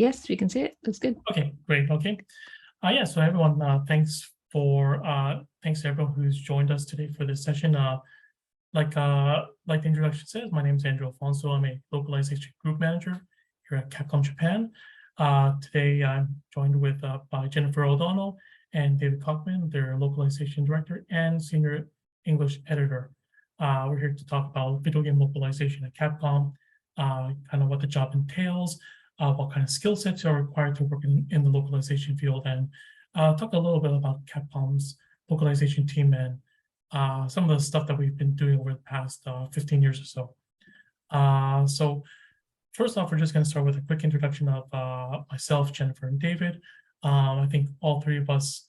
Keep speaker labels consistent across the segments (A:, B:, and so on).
A: Yes, we can see it. Looks good.
B: Okay, great. Okay. Yeah, so everyone, thanks to everyone who's joined us today for this session. Like the introduction says, my name is Andrew Alfonso. I'm a localization group manager here at Capcom Japan. Today I'm joined with by Jennifer O'Donnell and David Cockman, their localization director and senior English editor. We're here to talk about video game localization at Capcom, kind of what the job entails, what kind of skill sets are required to work in the localization field, and talk a little bit about Capcom's localization team and some of the stuff that we've been doing over the past 15 years or so. So first off, we're just going to start with a quick introduction of myself, Jennifer, and David. I think all three of us,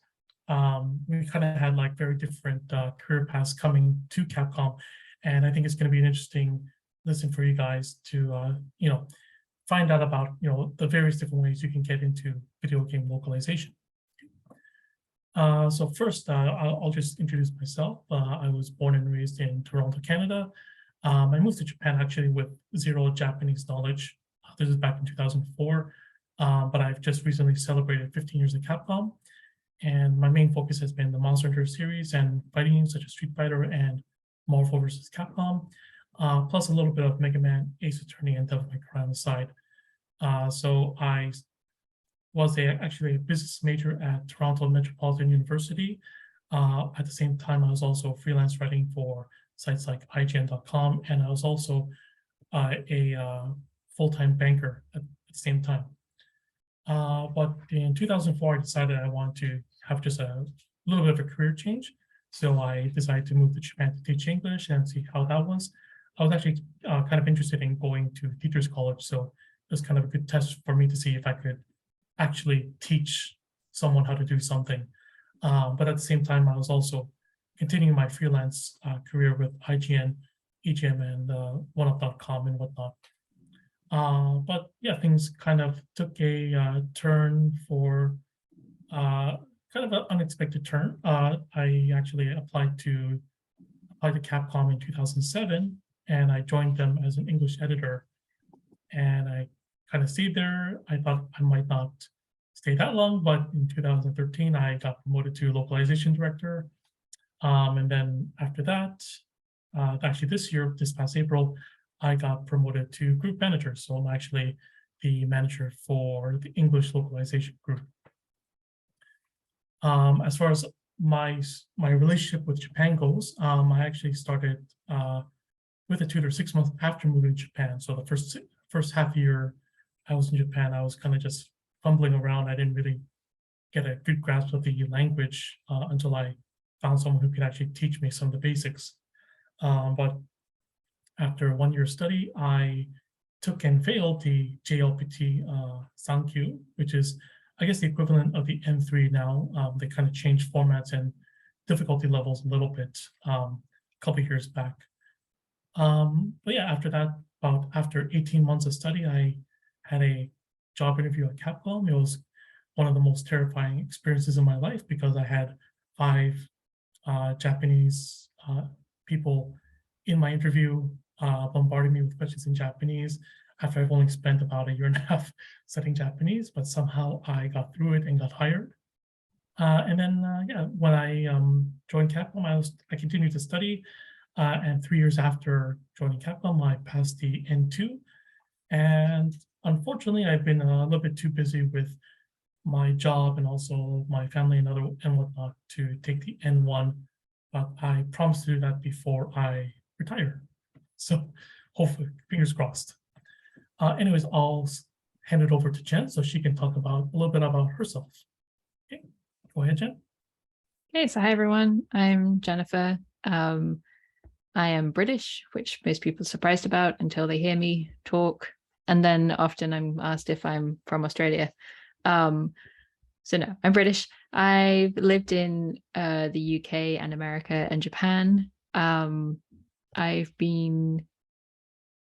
B: we kind of had like very different career paths coming to Capcom, and I think it's going to be an interesting listen for you guys to, find out about, the various different ways you can get into video game localization. So first, I'll just introduce myself. I was born and raised in Toronto, Canada. I moved to Japan actually with zero Japanese knowledge. This is back in 2004, but I've just recently celebrated 15 years at Capcom. And my main focus has been the Monster Hunter series and fighting games such as Street Fighter and Marvel vs. Capcom, plus a little bit of Mega Man, Ace Attorney, and Devil May Cry on the side. So I was actually a business major at Toronto Metropolitan University. At the same time, I was also freelance writing for sites like IGN.com, and I was also a full-time banker at the same time. But in 2004, I decided I wanted to have just a little bit of a career change. So I decided to move to Japan to teach English and see how that was. I was actually kind of interested in going to teachers college, so it was kind of a good test for me to see if I could actually teach someone how to do something. But at the same time, I was also continuing my freelance career with IGN, EGM, and 1up.com and whatnot. But yeah, things kind of took a turn for kind of an unexpected turn. I actually applied to Capcom in 2007, and I joined them as an English editor. And I kind of stayed there. I thought I might not stay that long, but in 2013, I got promoted to localization director. And then after that, actually this past April, I got promoted to group manager. So I'm actually the manager for the English localization group. As far as my relationship with Japan goes, I actually started with a tutor 6 months after moving to Japan. So the first half year I was in Japan, I was kind of just fumbling around. I didn't really get a good grasp of the language until I found someone who could actually teach me some of the basics. But after 1 year study, I took and failed the JLPT Sankyu, which is, I guess, the equivalent of the N3 now. They kind of changed formats and difficulty levels a little bit a couple years back. But yeah, after that, after 18 months of study, I had a job interview at Capcom. It was one of the most terrifying experiences in my life because I had 5 Japanese people in my interview bombarding me with questions in Japanese after I've only spent about a year and a half studying Japanese, but somehow I got through it and got hired. And then, when I joined Capcom, I continued to study. And 3 years after joining Capcom, I passed the N2. And unfortunately, I've been a little bit too busy with my job and also my family and whatnot to take the N1. But I promised to do that before I retire. So hopefully, fingers crossed. Anyways, I'll hand it over to Jen so she can talk a little bit about herself. Okay, go ahead, Jen.
A: Okay, so hi everyone. I'm Jennifer. I am British, which most people are surprised about until they hear me talk. And then often I'm asked if I'm from Australia. So no, I'm British. I've lived in the UK and America and Japan. I've been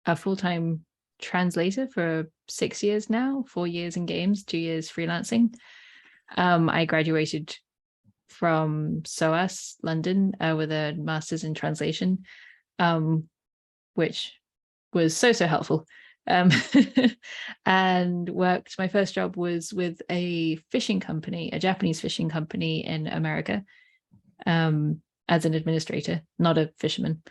A: a full-time translator for 6 years now, 4 years in games, 2 years freelancing. I graduated from SOAS, London, with a master's in translation, which was so helpful. and worked. My first job was with a fishing company, a Japanese fishing company in America, as an administrator, not a fisherman.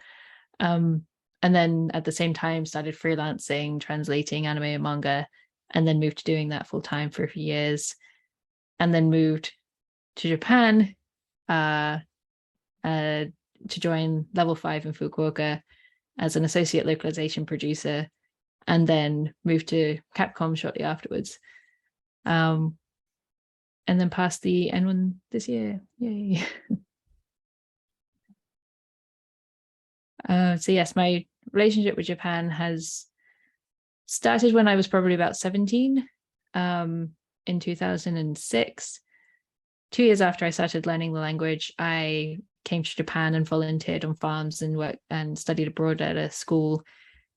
A: And then at the same time started freelancing, translating anime and manga, and then moved to doing that full time for a few years, and then moved to Japan to join Level 5 in Fukuoka as an associate localization producer, and then moved to Capcom shortly afterwards. And then passed the N1 this year. Yay. So yes, my relationship with Japan has started when I was probably about 17, in 2006. 2 years after I started learning the language, I came to Japan and volunteered on farms and worked and studied abroad at a school.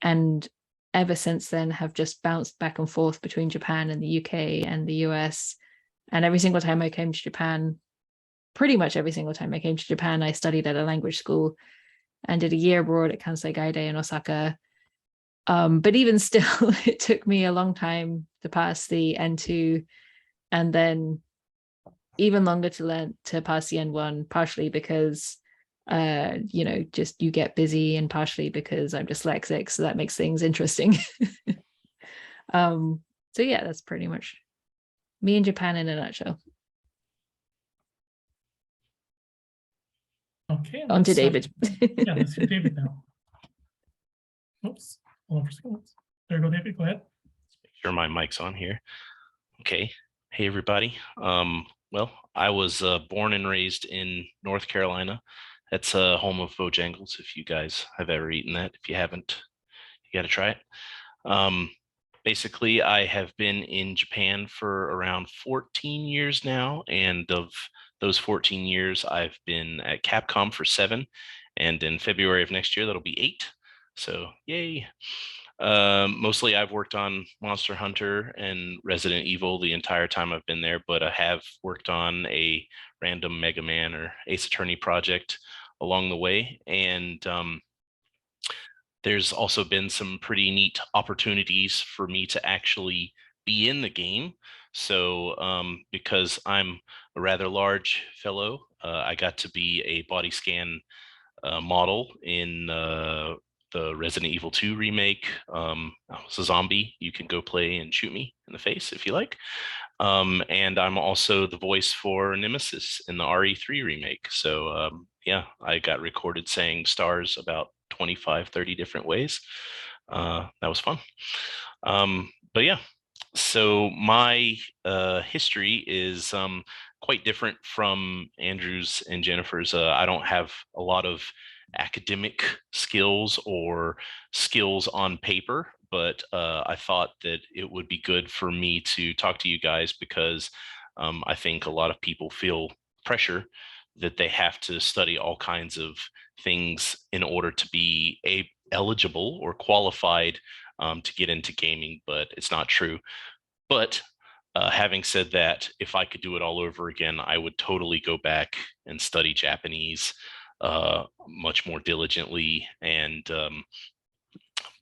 A: And ever since then have just bounced back and forth between Japan and the UK and the US. And every single time I came to Japan, pretty much every single time I came to Japan, I studied at a language school and did a year abroad at Kansai Gaide in Osaka. But even still, it took me a long time to pass the N2, and then even longer to learn to pass the N1, partially because just you get busy, and partially because I'm dyslexic, so that makes things interesting. So yeah, that's pretty much me in Japan in a nutshell.
B: Okay.
A: On to David.
B: Yeah, let's hear David now. Oops, hold on for a second. There you go, David, go ahead.
C: Make sure my mic's on here. Okay. Hey, everybody. Well, I was born and raised in North Carolina. That's home of Bojangles, if you guys have ever eaten that. If you haven't, you got to try it. Basically, I have been in Japan for around 14 years now, and of those 14 years, I've been at Capcom for 7, and in February of next year, that'll be 8. So, yay. Mostly I've worked on Monster Hunter and Resident Evil the entire time I've been there, but I have worked on a random Mega Man or Ace Attorney project along the way. And there's also been some pretty neat opportunities for me to actually be in the game. So because I'm a rather large fellow, I got to be a body scan model in the Resident Evil 2 remake. I was a zombie. You can go play and shoot me in the face if you like. And I'm also the voice for Nemesis in the RE3 remake. So yeah, I got recorded saying stars about 25, 30 different ways. That was fun. But yeah, so my history is quite different from Andrew's and Jennifer's. I don't have a lot of academic skills or skills on paper, but I thought that it would be good for me to talk to you guys because I think a lot of people feel pressure that they have to study all kinds of things in order to be eligible or qualified to get into gaming, but it's not true. But having said that, if I could do it all over again, I would totally go back and study Japanese much more diligently and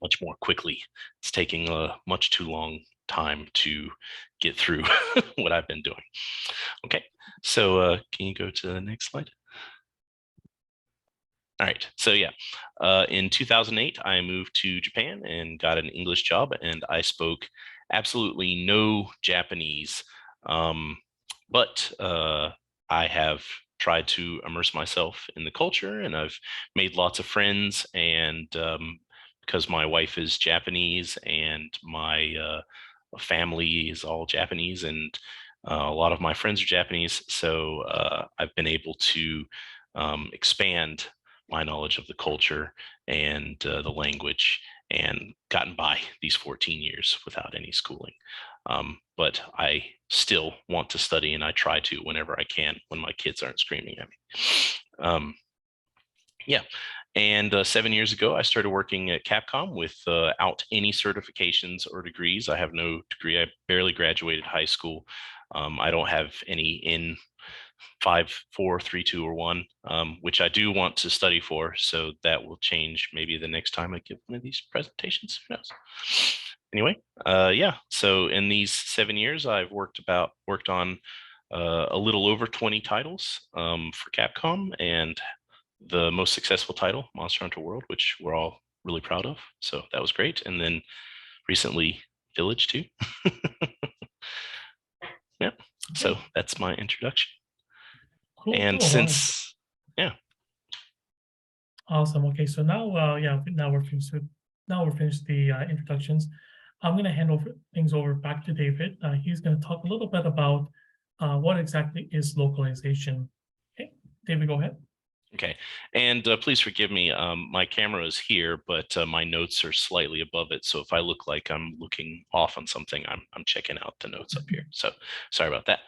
C: much more quickly. It's taking a much too long time to get through what I've been doing. Okay, so can you go to the next slide? All right, so yeah, in 2008, I moved to Japan and got an English job, and I spoke absolutely no Japanese, but I have tried to immerse myself in the culture, and I've made lots of friends, and because my wife is Japanese and my family is all Japanese, and a lot of my friends are Japanese, so I've been able to expand my knowledge of the culture and the language and gotten by these 14 years without any schooling. But I still want to study, and I try to whenever I can when my kids aren't screaming at me. Yeah. And 7 years ago, I started working at Capcom without any certifications or degrees. I have no degree. I barely graduated high school. I don't have any in 5, 4, 3, 2, or 1, which I do want to study for. So that will change maybe the next time I give one of these presentations. Who knows? anyway, yeah. So in these 7 years, I've worked on a little over 20 titles for Capcom, and the most successful title, Monster Hunter World, which we're all really proud of. So that was great. And then recently, Village too. Yeah. So
B: Okay.
C: that's my introduction.
B: Cool,
C: And
B: cool.
C: since, yeah.
B: Awesome. Okay, so now, yeah, now we're finished the introductions. I'm going to hand things over back to David. He's going to talk a little bit about what exactly is localization. Okay, David, go ahead.
C: Okay. And please forgive me. My camera is here, but my notes are slightly above it. So if I look like I'm looking off on something, I'm checking out the notes up here. So sorry about that.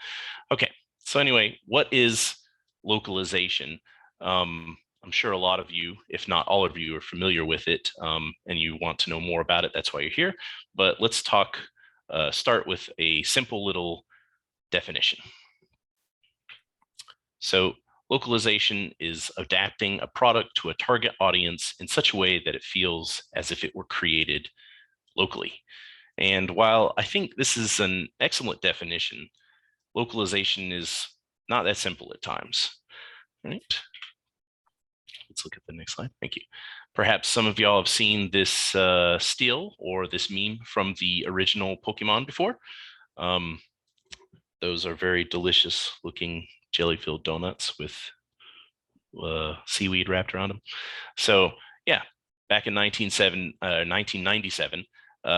C: Okay. So anyway, what is localization? I'm sure a lot of you, if not all of you, are familiar with it, and you want to know more about it. That's why you're here. But let's start with a simple little definition. So localization is adapting a product to a target audience in such a way that it feels as if it were created locally. And while I think this is an excellent definition, localization is not that simple at times. All right. Let's look at the next slide. Thank you. Perhaps some of y'all have seen this steal or this meme from the original Pokemon before. Those are very delicious looking jelly-filled donuts with seaweed wrapped around them. So yeah, back in 1997,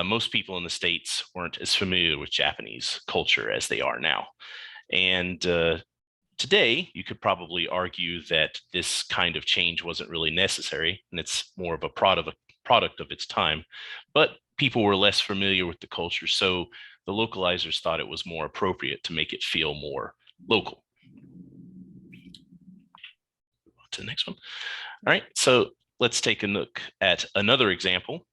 C: most people in the States weren't as familiar with Japanese culture as they are now. And today, you could probably argue that this kind of change wasn't really necessary, and it's more of a product of its time. But people were less familiar with the culture, so the localizers thought it was more appropriate to make it feel more local. To the next one. All right, so let's take a look at another example.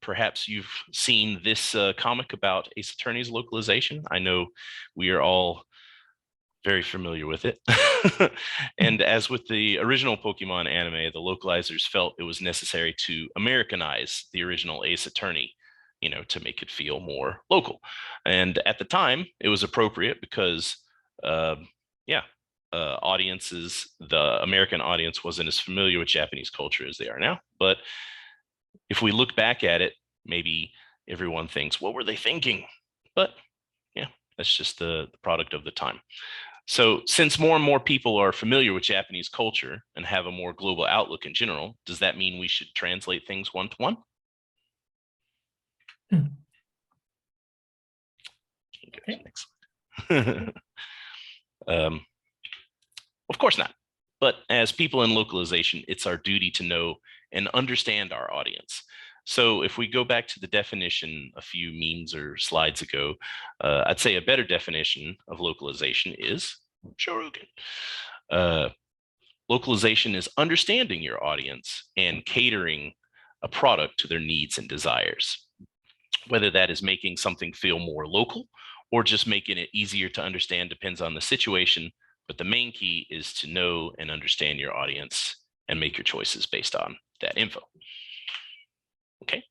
C: Perhaps you've seen this comic about Ace Attorney's localization. I know we are all very familiar with it. And as with the original Pokemon anime, the localizers felt it was necessary to Americanize the original Ace Attorney, to make it feel more local. And at the time, it was appropriate because, audiences, the American audience wasn't as familiar with Japanese culture as they are now. But if we look back at it, maybe everyone thinks, what were they thinking? But yeah, that's just the product of the time. So since more and more people are familiar with Japanese culture and have a more global outlook in general, does that mean we should translate things one-to-one?
B: Okay.
C: Next slide. Of course not. But as people in localization, it's our duty to know and understand our audience. So if we go back to the definition a few memes or slides ago, I'd say a better definition of localization is Shoryuken. Localization is understanding your audience and catering a product to their needs and desires. Whether that is making something feel more local or just making it easier to understand depends on the situation, but the main key is to know and understand your audience and make your choices based on that info. Okay.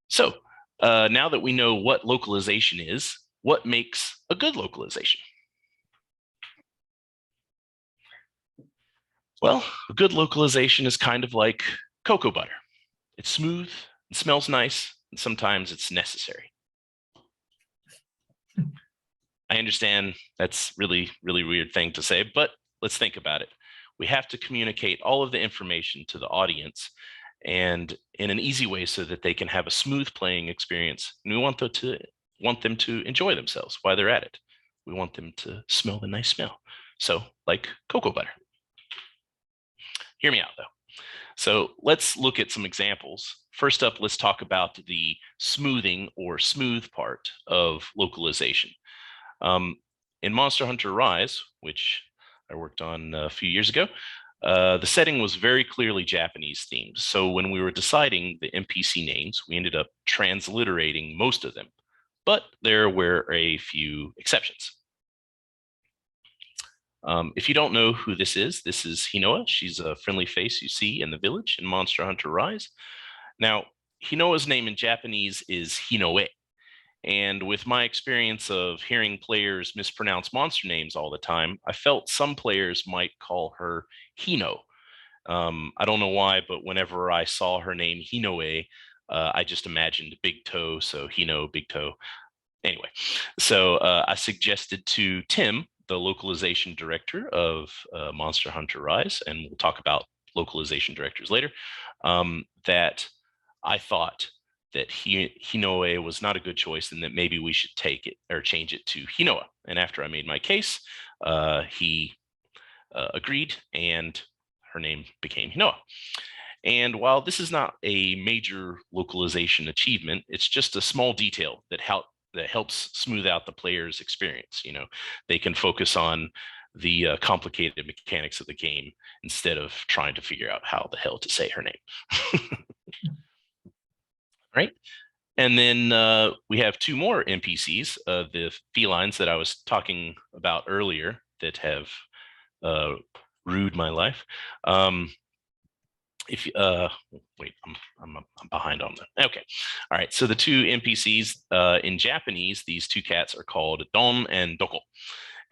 C: So now that we know what localization is, what makes a good localization? Well, a good localization is kind of like cocoa butter. It's smooth, it smells nice, and sometimes it's necessary. I understand that's really, really weird thing to say, but let's think about it. We have to communicate all of the information to the audience and in an easy way so that they can have a smooth playing experience. And we want them to enjoy themselves while they're at it. We want them to smell the nice smell. So like cocoa butter. Hear me out though. So let's look at some examples. First up, let's talk about the smoothing or smooth part of localization. In Monster Hunter Rise, which I worked on a few years ago, the setting was very clearly Japanese themed. So when we were deciding the NPC names, we ended up transliterating most of them, but there were a few exceptions. If you don't know who this is Hinoa. She's a friendly face you see in the village in Monster Hunter Rise. Now, Hinoa's name in Japanese is Hinoe. And with my experience of hearing players mispronounce monster names all the time, I felt some players might call her Hino. I don't know why, but whenever I saw her name Hinoe, I just imagined big toe, so Hino, big toe. Anyway, so I suggested to Tim, the localization director of Monster Hunter Rise, and we'll talk about localization directors later, that I thought that Hinoe was not a good choice and that maybe we should take it or change it to Hinoa. And after I made my case, he agreed and her name became Hinoa. And while this is not a major localization achievement, it's just a small detail that helps smooth out the player's experience. You know, they can focus on the complicated mechanics of the game instead of trying to figure out how the hell to say her name. Right. And then we have two more NPCs, the felines that I was talking about earlier that have rued my life. If wait, I'm behind on them. Okay, all right. So the two NPCs in Japanese, these two cats are called Don and Doko,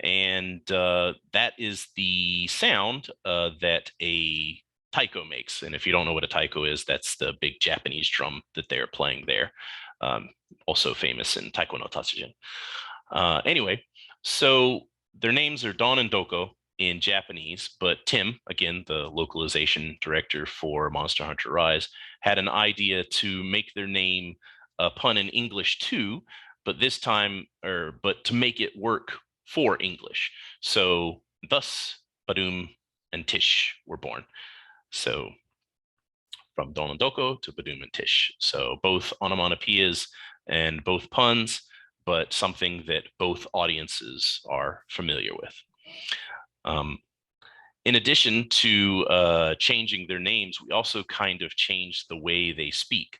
C: and that is the sound that a taiko makes. And if you don't know what a taiko is, that's the big Japanese drum that they're playing there. Also famous in Taiko no Tatsujin. Anyway, so their names are Don and Doko in Japanese, but Tim, again, the localization director for Monster Hunter Rise, had an idea to make their name a pun in English too, but this time, but to make it work for English. So thus, Badum and Tish were born. So from Don and Doko to Badum and Tish. So both onomatopoeias and both puns, but something that both audiences are familiar with. In addition to changing their names, we also kind of changed the way they speak.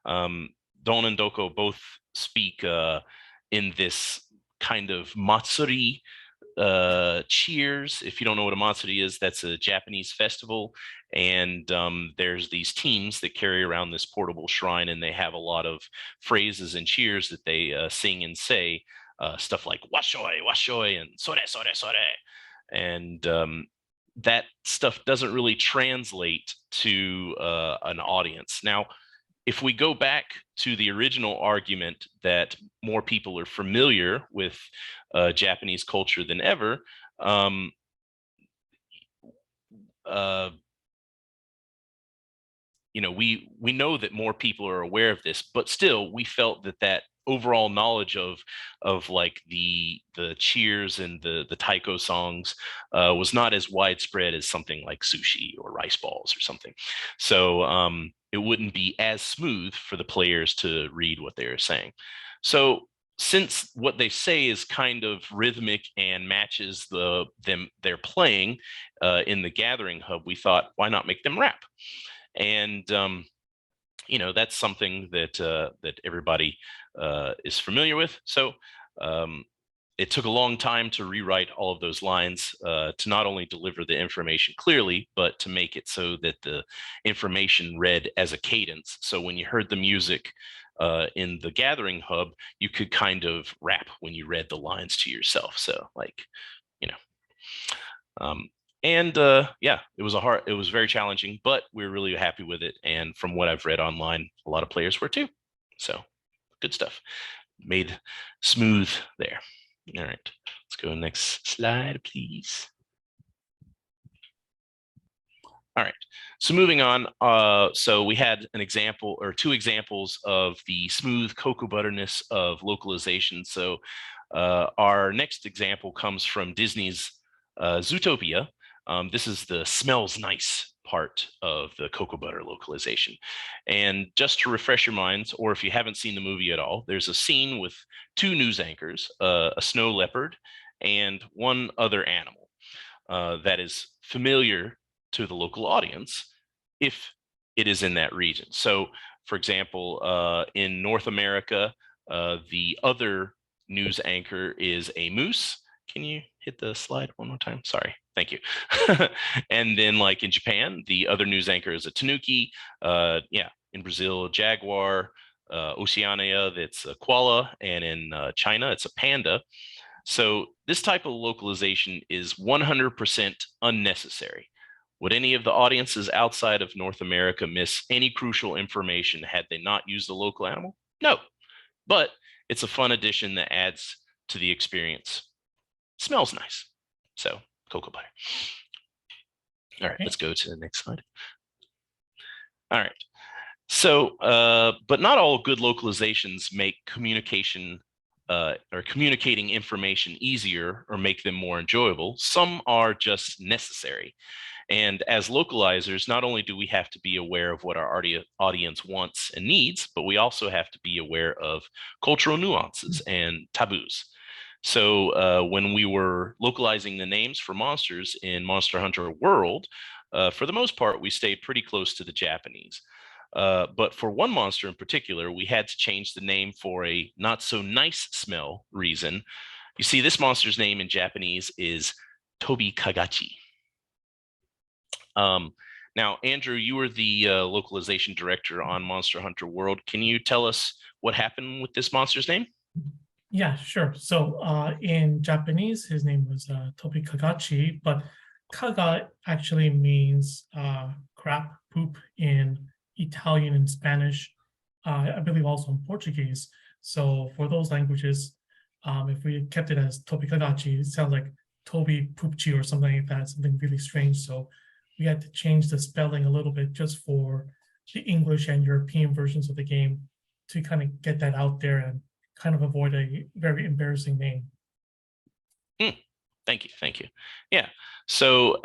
C: Don and Doko both speak in this kind of matsuri cheers. If you don't know what a matsuri is, that's a Japanese festival. And there's these teams that carry around this portable shrine, and they have a lot of phrases and cheers that they sing and say, stuff like washoi, washoi, and sore, sore, sore. And that stuff doesn't really translate to an audience. Now, if we go back to the original argument that more people are familiar with Japanese culture than ever, you know, we know that more people are aware of this, but still, we felt that overall knowledge of like the cheers and the taiko songs was not as widespread as something like sushi or rice balls or something. So it wouldn't be as smooth for the players to read what they're saying. So since what they say is kind of rhythmic and matches they're playing in the gathering hub, we thought, why not make them rap? And you know, that's something that that everybody is familiar with. So it took a long time to rewrite all of those lines to not only deliver the information clearly, but to make it so that the information read as a cadence. So when you heard the music in the gathering hub, you could kind of rap when you read the lines to yourself. So like, you know. And yeah, it was very challenging, but we're really happy with it. And from what I've read online, a lot of players were too. So good stuff. Made smooth there. All right, let's go next slide, please. All right, so moving on. So we had an example or two examples of the smooth cocoa butterness of localization. So our next example comes from Disney's Zootopia. This is the smells nice part of the cocoa butter localization. And just to refresh your minds, or if you haven't seen the movie at all, there's a scene with two news anchors, a snow leopard and one other animal that is familiar to the local audience if it is in that region. So for example, in North America, the other news anchor is a moose. Can you hit the slide one more time? Sorry. Thank you. And then like in Japan, the other news anchor is a tanuki. Yeah. In Brazil, a jaguar. Oceania, that's a koala, and in China, it's a panda. So this type of localization is 100% unnecessary. Would any of the audiences outside of North America miss any crucial information had they not used the local animal? No, but it's a fun addition that adds to the experience. Smells nice. So, cocoa butter. All right, let's go to the next slide. All right. So, but not all good localizations make communication or communicating information easier or make them more enjoyable. Some are just necessary. And as localizers, not only do we have to be aware of what our audience wants and needs, but we also have to be aware of cultural nuances and taboos. So when we were localizing the names for monsters in Monster Hunter World, for the most part, we stayed pretty close to the Japanese. But for one monster in particular, we had to change the name for a not so nice smell reason. You see, this monster's name in Japanese is Tobi Kagachi. Now, Andrew, you were the localization director on Monster Hunter World. Can you tell us what happened with this monster's name?
B: Yeah, sure. So in Japanese, his name was Tobi Kagachi, but Kaga actually means crap, poop in Italian and Spanish, I believe also in Portuguese. So for those languages, if we kept it as Tobi Kagachi, it sounds like Toby Poopchi or something like that, something really strange. So we had to change the spelling a little bit just for the English and European versions of the game to kind of get that out there and kind of avoid a very embarrassing name.
C: Thank you. Yeah. So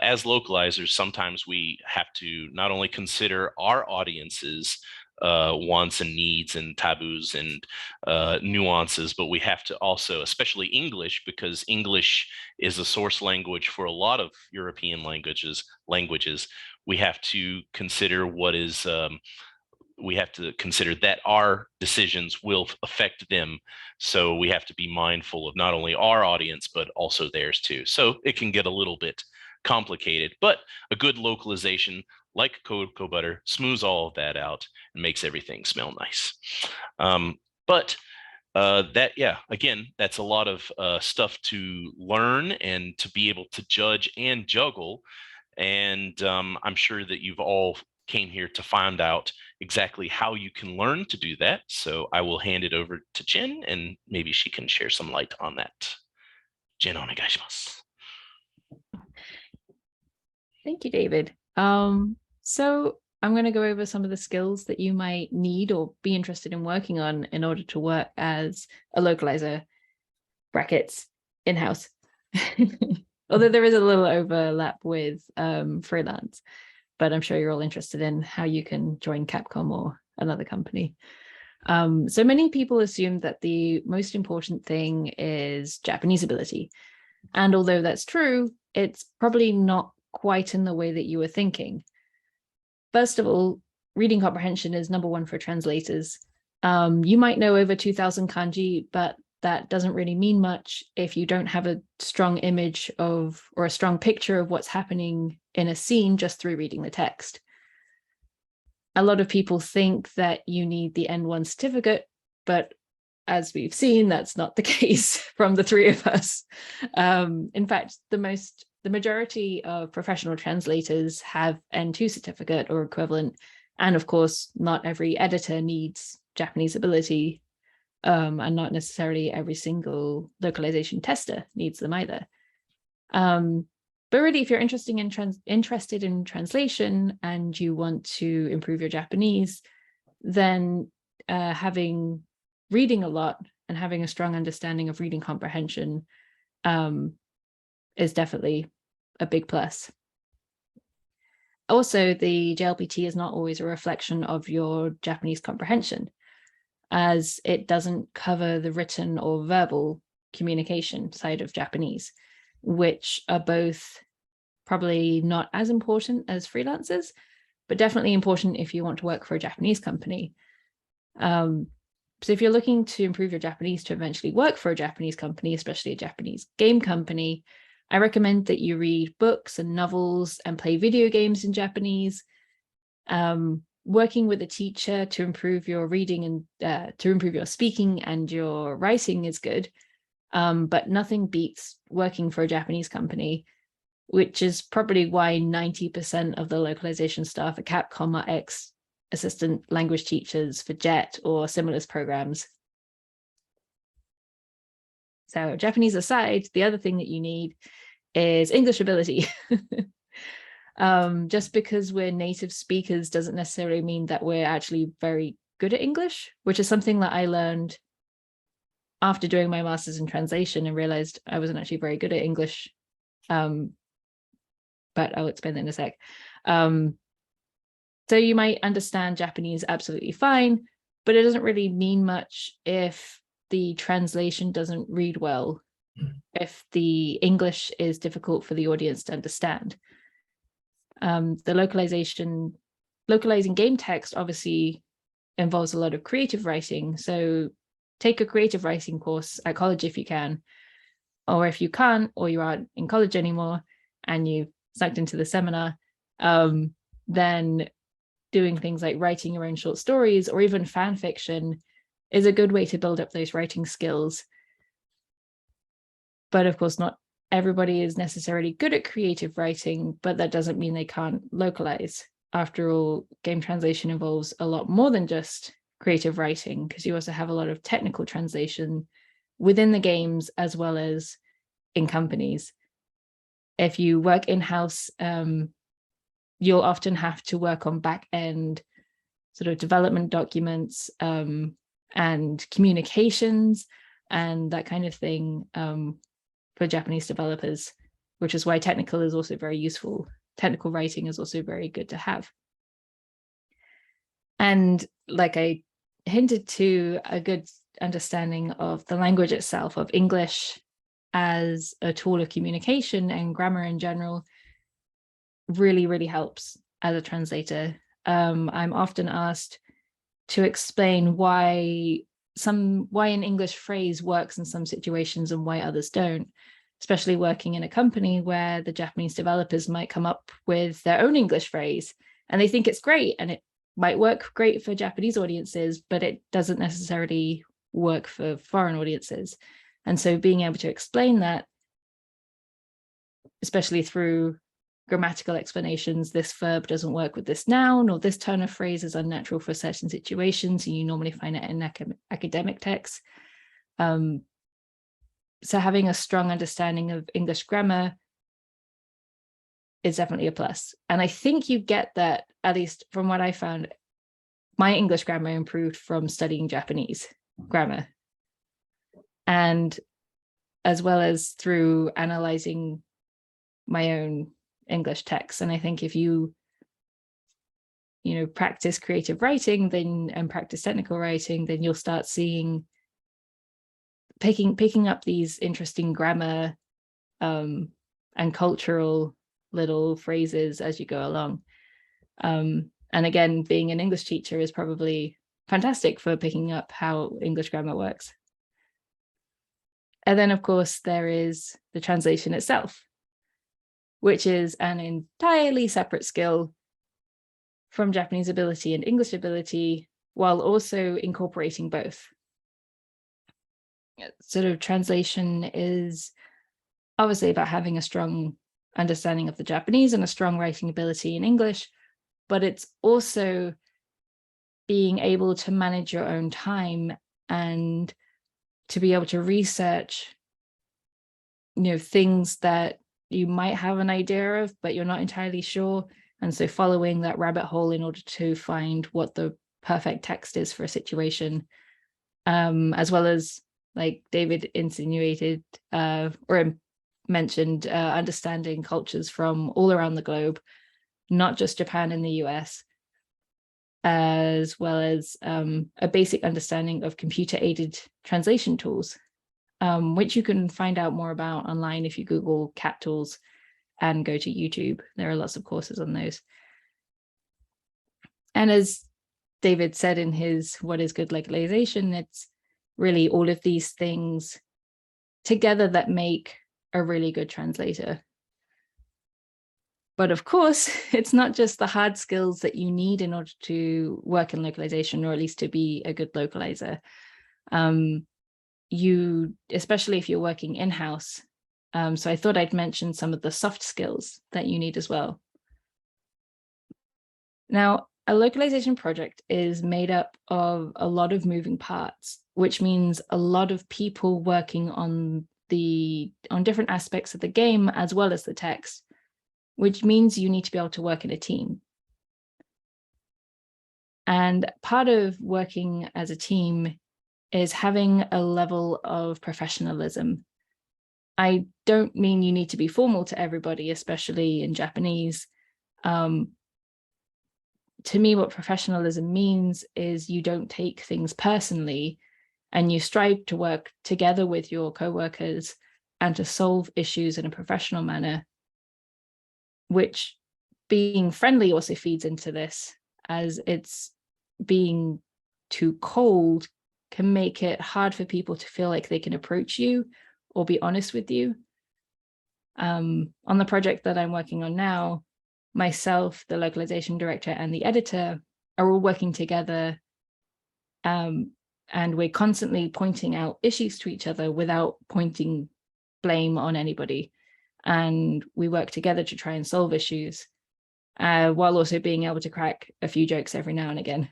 C: as localizers, sometimes we have to not only consider our audience's wants and needs and taboos and nuances, but we have to also, especially English, because English is a source language for a lot of European languages. We have to consider we have to consider that our decisions will affect them. So we have to be mindful of not only our audience, but also theirs too. So it can get a little bit complicated, but a good localization like cocoa butter smooths all of that out and makes everything smell nice. Again, that's a lot of stuff to learn and to be able to judge and juggle. And I'm sure that you've all came here to find out exactly how you can learn to do that. So I will hand it over to Jen, and maybe she can share some light on that. Jen, onegaishimasu.
A: Thank you, David. So I'm going to go over some of the skills that you might need or be interested in working on in order to work as a localizer, brackets, in-house. Although there is a little overlap with freelance, but I'm sure you're all interested in how you can join Capcom or another company. So many people assume that the most important thing is Japanese ability. And although that's true, it's probably not quite in the way that you were thinking. First of all, reading comprehension is number one for translators. You might know over 2,000 kanji, but that doesn't really mean much if you don't have a strong image of or a strong picture of what's happening in a scene just through reading the text. A lot of people think that you need the N1 certificate, but as we've seen, that's not the case from the three of us. In fact, the majority of professional translators have N2 certificate or equivalent. And of course, not every editor needs Japanese ability, and not necessarily every single localization tester needs them either. But really, if you're interested in translation and you want to improve your Japanese, then reading a lot and having a strong understanding of reading comprehension is definitely a big plus. Also, the JLPT is not always a reflection of your Japanese comprehension, as it doesn't cover the written or verbal communication side of Japanese, which are both probably not as important as freelancers, but definitely important if you want to work for a Japanese company. So if you're looking to improve your Japanese to eventually work for a Japanese company, especially a Japanese game company, I recommend that you read books and novels and play video games in Japanese. working with a teacher to improve your reading and to improve your speaking and your writing is good. But nothing beats working for a Japanese company, which is probably why 90% of the localization staff at Capcom are ex-assistant language teachers for JET or similar programs. So Japanese aside, the other thing that you need is English ability. Just because we're native speakers doesn't necessarily mean that we're actually very good at English, which is something that I learned after doing my master's in translation and realized I wasn't actually very good at English. But I'll explain that in a sec. So you might understand Japanese absolutely fine, but it doesn't really mean much if the translation doesn't read well, if the English is difficult for the audience to understand. The localizing game text obviously involves a lot of creative writing. So take a creative writing course at college if you can, or if you can't, or you aren't in college anymore and you sucked into the seminar, then doing things like writing your own short stories or even fan fiction is a good way to build up those writing skills. But of course, not everybody is necessarily good at creative writing, but that doesn't mean they can't localize. After all, game translation involves a lot more than just creative writing, because you also have a lot of technical translation within the games as well as in companies. If you work in-house, you'll often have to work on back-end sort of development documents and communications and that kind of thing for Japanese developers, which is why technical is also very useful. Technical writing is also very good to have. And like I hinted to, a good understanding of the language itself, of English as a tool of communication and grammar in general, really, really helps as a translator. I'm often asked to explain why an English phrase works in some situations and why others don't, especially working in a company where the Japanese developers might come up with their own English phrase and they think it's great and it might work great for Japanese audiences, but it doesn't necessarily work for foreign audiences. And so being able to explain that, especially through grammatical explanations, this verb doesn't work with this noun, or this turn of phrase is unnatural for certain situations, and you normally find it in academic texts. So having a strong understanding of English grammar is definitely a plus. And I think you get that, at least from what I found, my English grammar improved from studying Japanese grammar, and as well as through analyzing my own English texts. And I think if you practice creative writing and practice technical writing, then you'll start seeing picking up these interesting grammar and cultural little phrases as you go along. And again, being an English teacher is probably fantastic for picking up how English grammar works. And then, of course, there is the translation itself, which is an entirely separate skill from Japanese ability and English ability, while also incorporating both. Sort of translation is obviously about having a strong understanding of the Japanese and a strong writing ability in English, but it's also being able to manage your own time and to be able to research, things that you might have an idea of, but you're not entirely sure. And so following that rabbit hole in order to find what the perfect text is for a situation, as well as, like David insinuated or mentioned, understanding cultures from all around the globe, not just Japan and the US, as well as a basic understanding of computer-aided translation tools, which you can find out more about online if you Google cat tools and go to YouTube. There are lots of courses on those. And as David said in his What is Good Localization, it's really all of these things together that make a really good translator. But of course, it's not just the hard skills that you need in order to work in localization, or at least to be a good localizer. You, especially if you're working in-house. So I thought I'd mention some of the soft skills that you need as well. Now, a localization project is made up of a lot of moving parts, which means a lot of people working on different aspects of the game as well as the text, which means you need to be able to work in a team. And part of working as a team is having a level of professionalism. I don't mean you need to be formal to everybody, especially in Japanese. To me, what professionalism means is you don't take things personally, and you strive to work together with your co-workers and to solve issues in a professional manner, which being friendly also feeds into this, as it's being too cold can make it hard for people to feel like they can approach you or be honest with you. On the project that I'm working on now, myself, the localization director, and the editor are all working together, and we're constantly pointing out issues to each other without pointing blame on anybody. And we work together to try and solve issues, while also being able to crack a few jokes every now and again.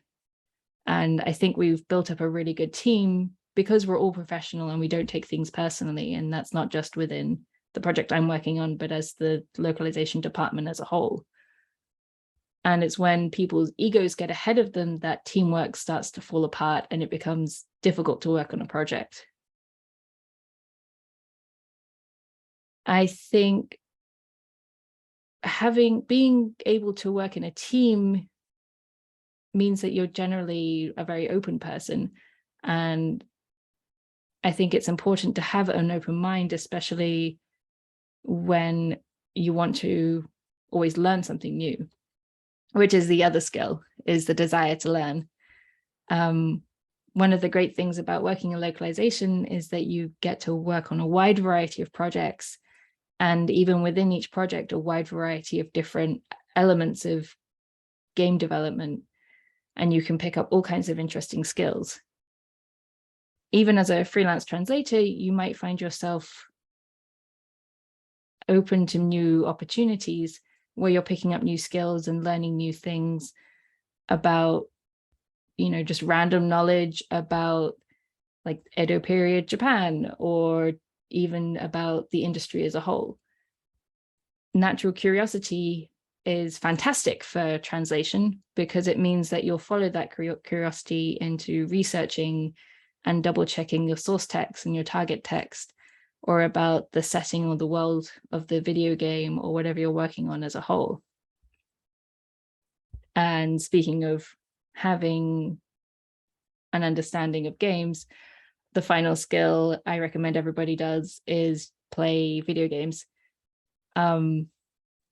A: And I think we've built up a really good team because we're all professional and we don't take things personally. And that's not just within the project I'm working on, but as the localization department as a whole. And it's when people's egos get ahead of them that teamwork starts to fall apart and it becomes difficult to work on a project. I think being able to work in a team means that you're generally a very open person. And I think it's important to have an open mind, especially when you want to always learn something new, which is the other skill, is the desire to learn. One of the great things about working in localization is that you get to work on a wide variety of projects, and even within each project, a wide variety of different elements of game development, and you can pick up all kinds of interesting skills. Even as a freelance translator, you might find yourself open to new opportunities where you're picking up new skills and learning new things about, just random knowledge about like Edo period Japan, or even about the industry as a whole. Natural curiosity is fantastic for translation because it means that you'll follow that curiosity into researching and double checking your source text and your target text, or about the setting or the world of the video game or whatever you're working on as a whole. And speaking of having an understanding of games, the final skill I recommend everybody does is play video games.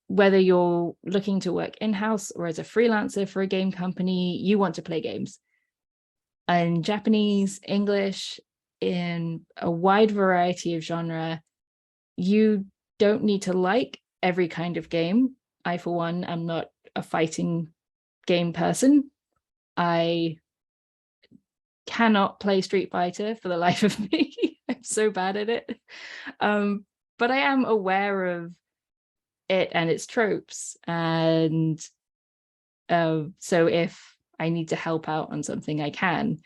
A: Whether you're looking to work in-house or as a freelancer for a game company, you want to play games. In Japanese, English, in a wide variety of genre. You don't need to like every kind of game. I, for one, am not a fighting game person. I cannot play Street Fighter for the life of me. I'm so bad at it. But I am aware of it and its tropes. And so if I need to help out on something, I can.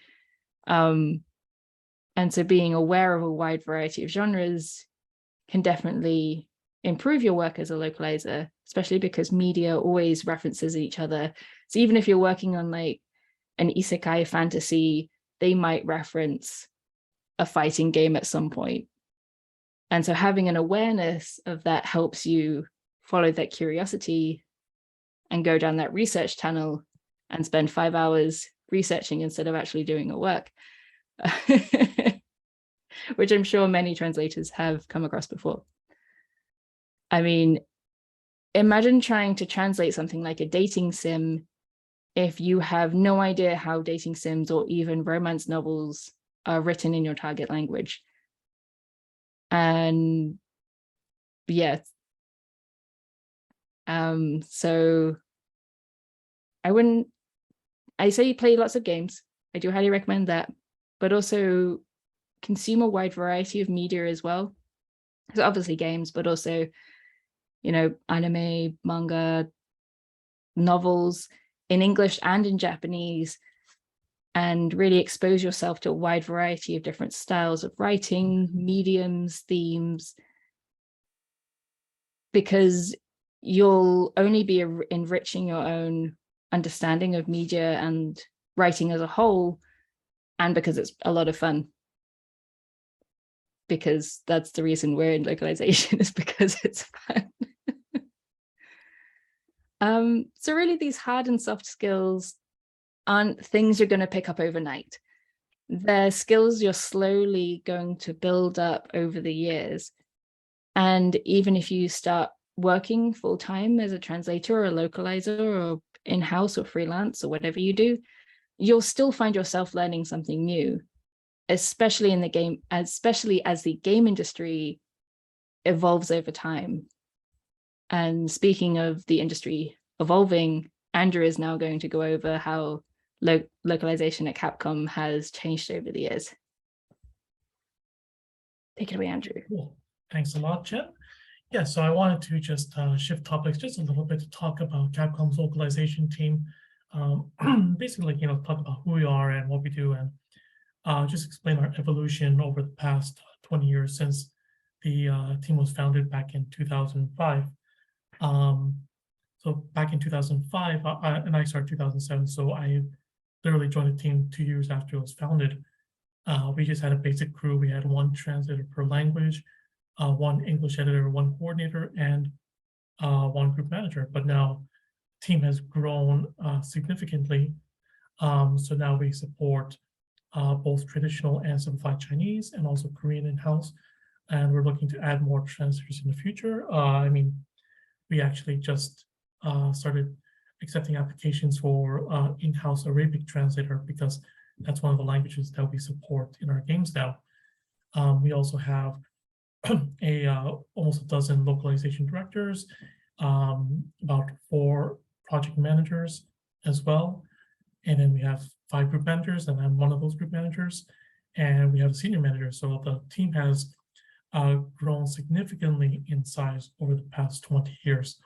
A: And so being aware of a wide variety of genres can definitely improve your work as a localizer, especially because media always references each other. So even if you're working on like an isekai fantasy, they might reference a fighting game at some point. And so having an awareness of that helps you follow that curiosity and go down that research tunnel and spend 5 hours researching instead of actually doing the work. Which I'm sure many translators have come across before. I mean, imagine trying to translate something like a dating sim if you have no idea how dating sims or even romance novels are written in your target language. And yeah, So I say you play lots of games. I do highly recommend that, but also consume a wide variety of media as well. So obviously games, but also, anime, manga, novels in English and in Japanese, and really expose yourself to a wide variety of different styles of writing, mediums, themes, because you'll only be enriching your own understanding of media and writing as a whole, and because it's a lot of fun. Because that's the reason we're in localization, is because it's fun. So really these hard and soft skills aren't things you're going to pick up overnight. They're skills you're slowly going to build up over the years. And even if you start working full-time as a translator or a localizer or in-house or freelance or whatever you do, you'll still find yourself learning something new, especially in the game, especially as the game industry evolves over time. And speaking of the industry evolving, Andrew is now going to go over how localization at Capcom has changed over the years. Take it away, Andrew.
B: Cool. Thanks a lot, Jen. Yeah, so I wanted to just shift topics just a little bit to talk about Capcom's localization team. Basically, talk about who we are and what we do, and just explain our evolution over the past 20 years since the team was founded back in 2005. So back in 2005, and I started 2007, so I literally joined the team 2 years after it was founded. We just had a basic crew. We had one translator per language, one English editor, one coordinator, and one group manager. But now the team has grown significantly. So now we support both traditional and simplified Chinese and also Korean in-house. And we're looking to add more translators in the future. We actually just started accepting applications for in-house Arabic translator, because that's one of the languages that we support in our games now. We also have almost a dozen localization directors, about 4 project managers as well. And then we have 5 group managers, and I'm one of those group managers. And we have a senior manager. So the team has grown significantly in size over the past 20 years.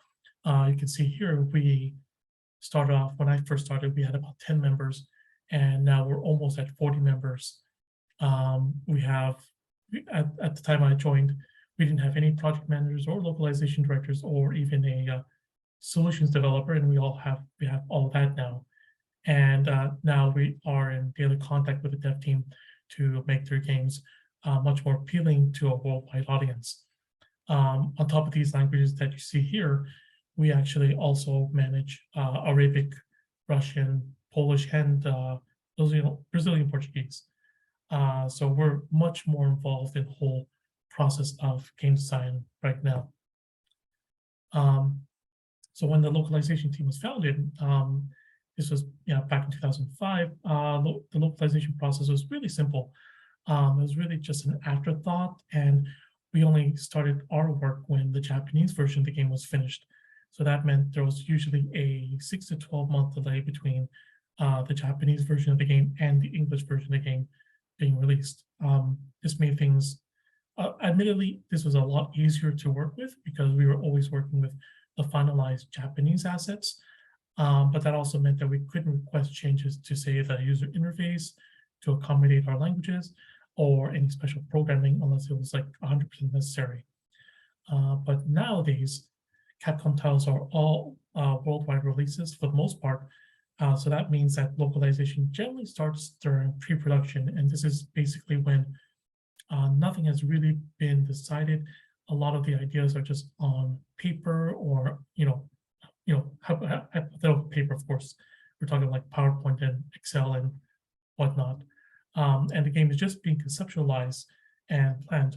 B: You can see here, we started off, when I first started, we had about 10 members, and now we're almost at 40 members. We have, at the time I joined, we didn't have any project managers or localization directors or even a solutions developer, and we have all of that now. And now we are in daily contact with the dev team to make their games much more appealing to a worldwide audience. On top of these languages that you see here, we actually also manage Arabic, Russian, Polish, and Brazilian Portuguese. So we're much more involved in the whole process of game design right now. So when the localization team was founded, this was back in 2005, the localization process was really simple. It was really just an afterthought, and we only started our work when the Japanese version of the game was finished. So that meant there was usually a 6 to 12 month delay between the Japanese version of the game and the English version of the game being released. This made things, admittedly, this was a lot easier to work with because we were always working with the finalized Japanese assets. But that also meant that we couldn't request changes to, say, the user interface to accommodate our languages or any special programming unless it was like 100% necessary. But nowadays, Capcom titles are all worldwide releases for the most part. So that means that localization generally starts during pre-production, and this is basically when nothing has really been decided. A lot of the ideas are just on paper, or hypothetical paper, of course. We're talking like PowerPoint and Excel and whatnot. And the game is just being conceptualized and planned.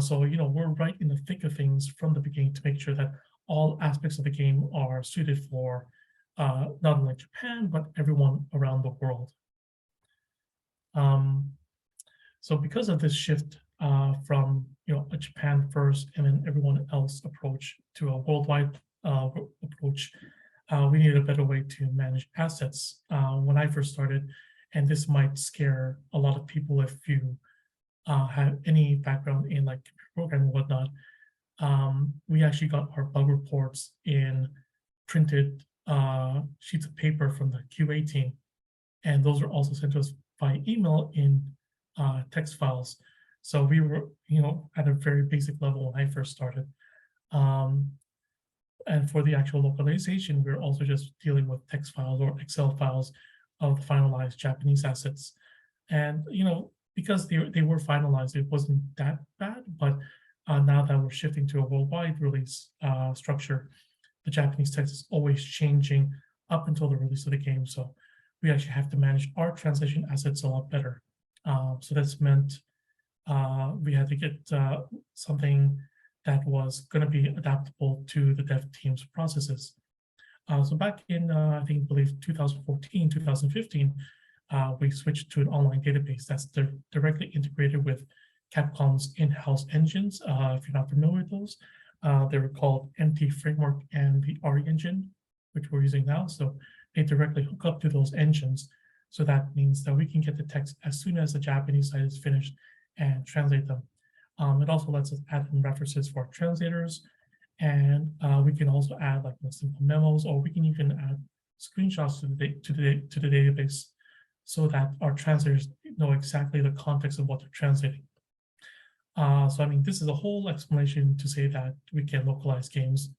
B: So we're right in the thick of things from the beginning to make sure that all aspects of the game are suited for not only Japan, but everyone around the world. So because of this shift from a Japan first and then everyone else approach to a worldwide approach, we needed a better way to manage assets. When I first started, and this might scare a lot of people if you have any background in like computer programming and whatnot, we actually got our bug reports in printed sheets of paper from the QA team, and those are also sent to us by email in text files. So we were, at a very basic level when I first started. And for the actual localization, we're also just dealing with text files or Excel files of the finalized Japanese assets. And because they were finalized, it wasn't that bad. But now that we're shifting to a worldwide release structure, the Japanese text is always changing up until the release of the game. So we actually have to manage our translation assets a lot better. So that's meant we had to get something that was going to be adaptable to the dev team's processes. So back in, I believe 2014, 2015, we switched to an online database that's directly integrated with Capcom's in-house engines. If you're not familiar with those, they were called MT Framework and the RE engine, which we're using now. So they directly hook up to those engines. So that means that we can get the text as soon as the Japanese side is finished and translate them. It also lets us add in references for translators, and we can also add like simple memos, or we can even add screenshots to the database, so that our translators know exactly the context of what they're translating. So this is a whole explanation to say that we can localize games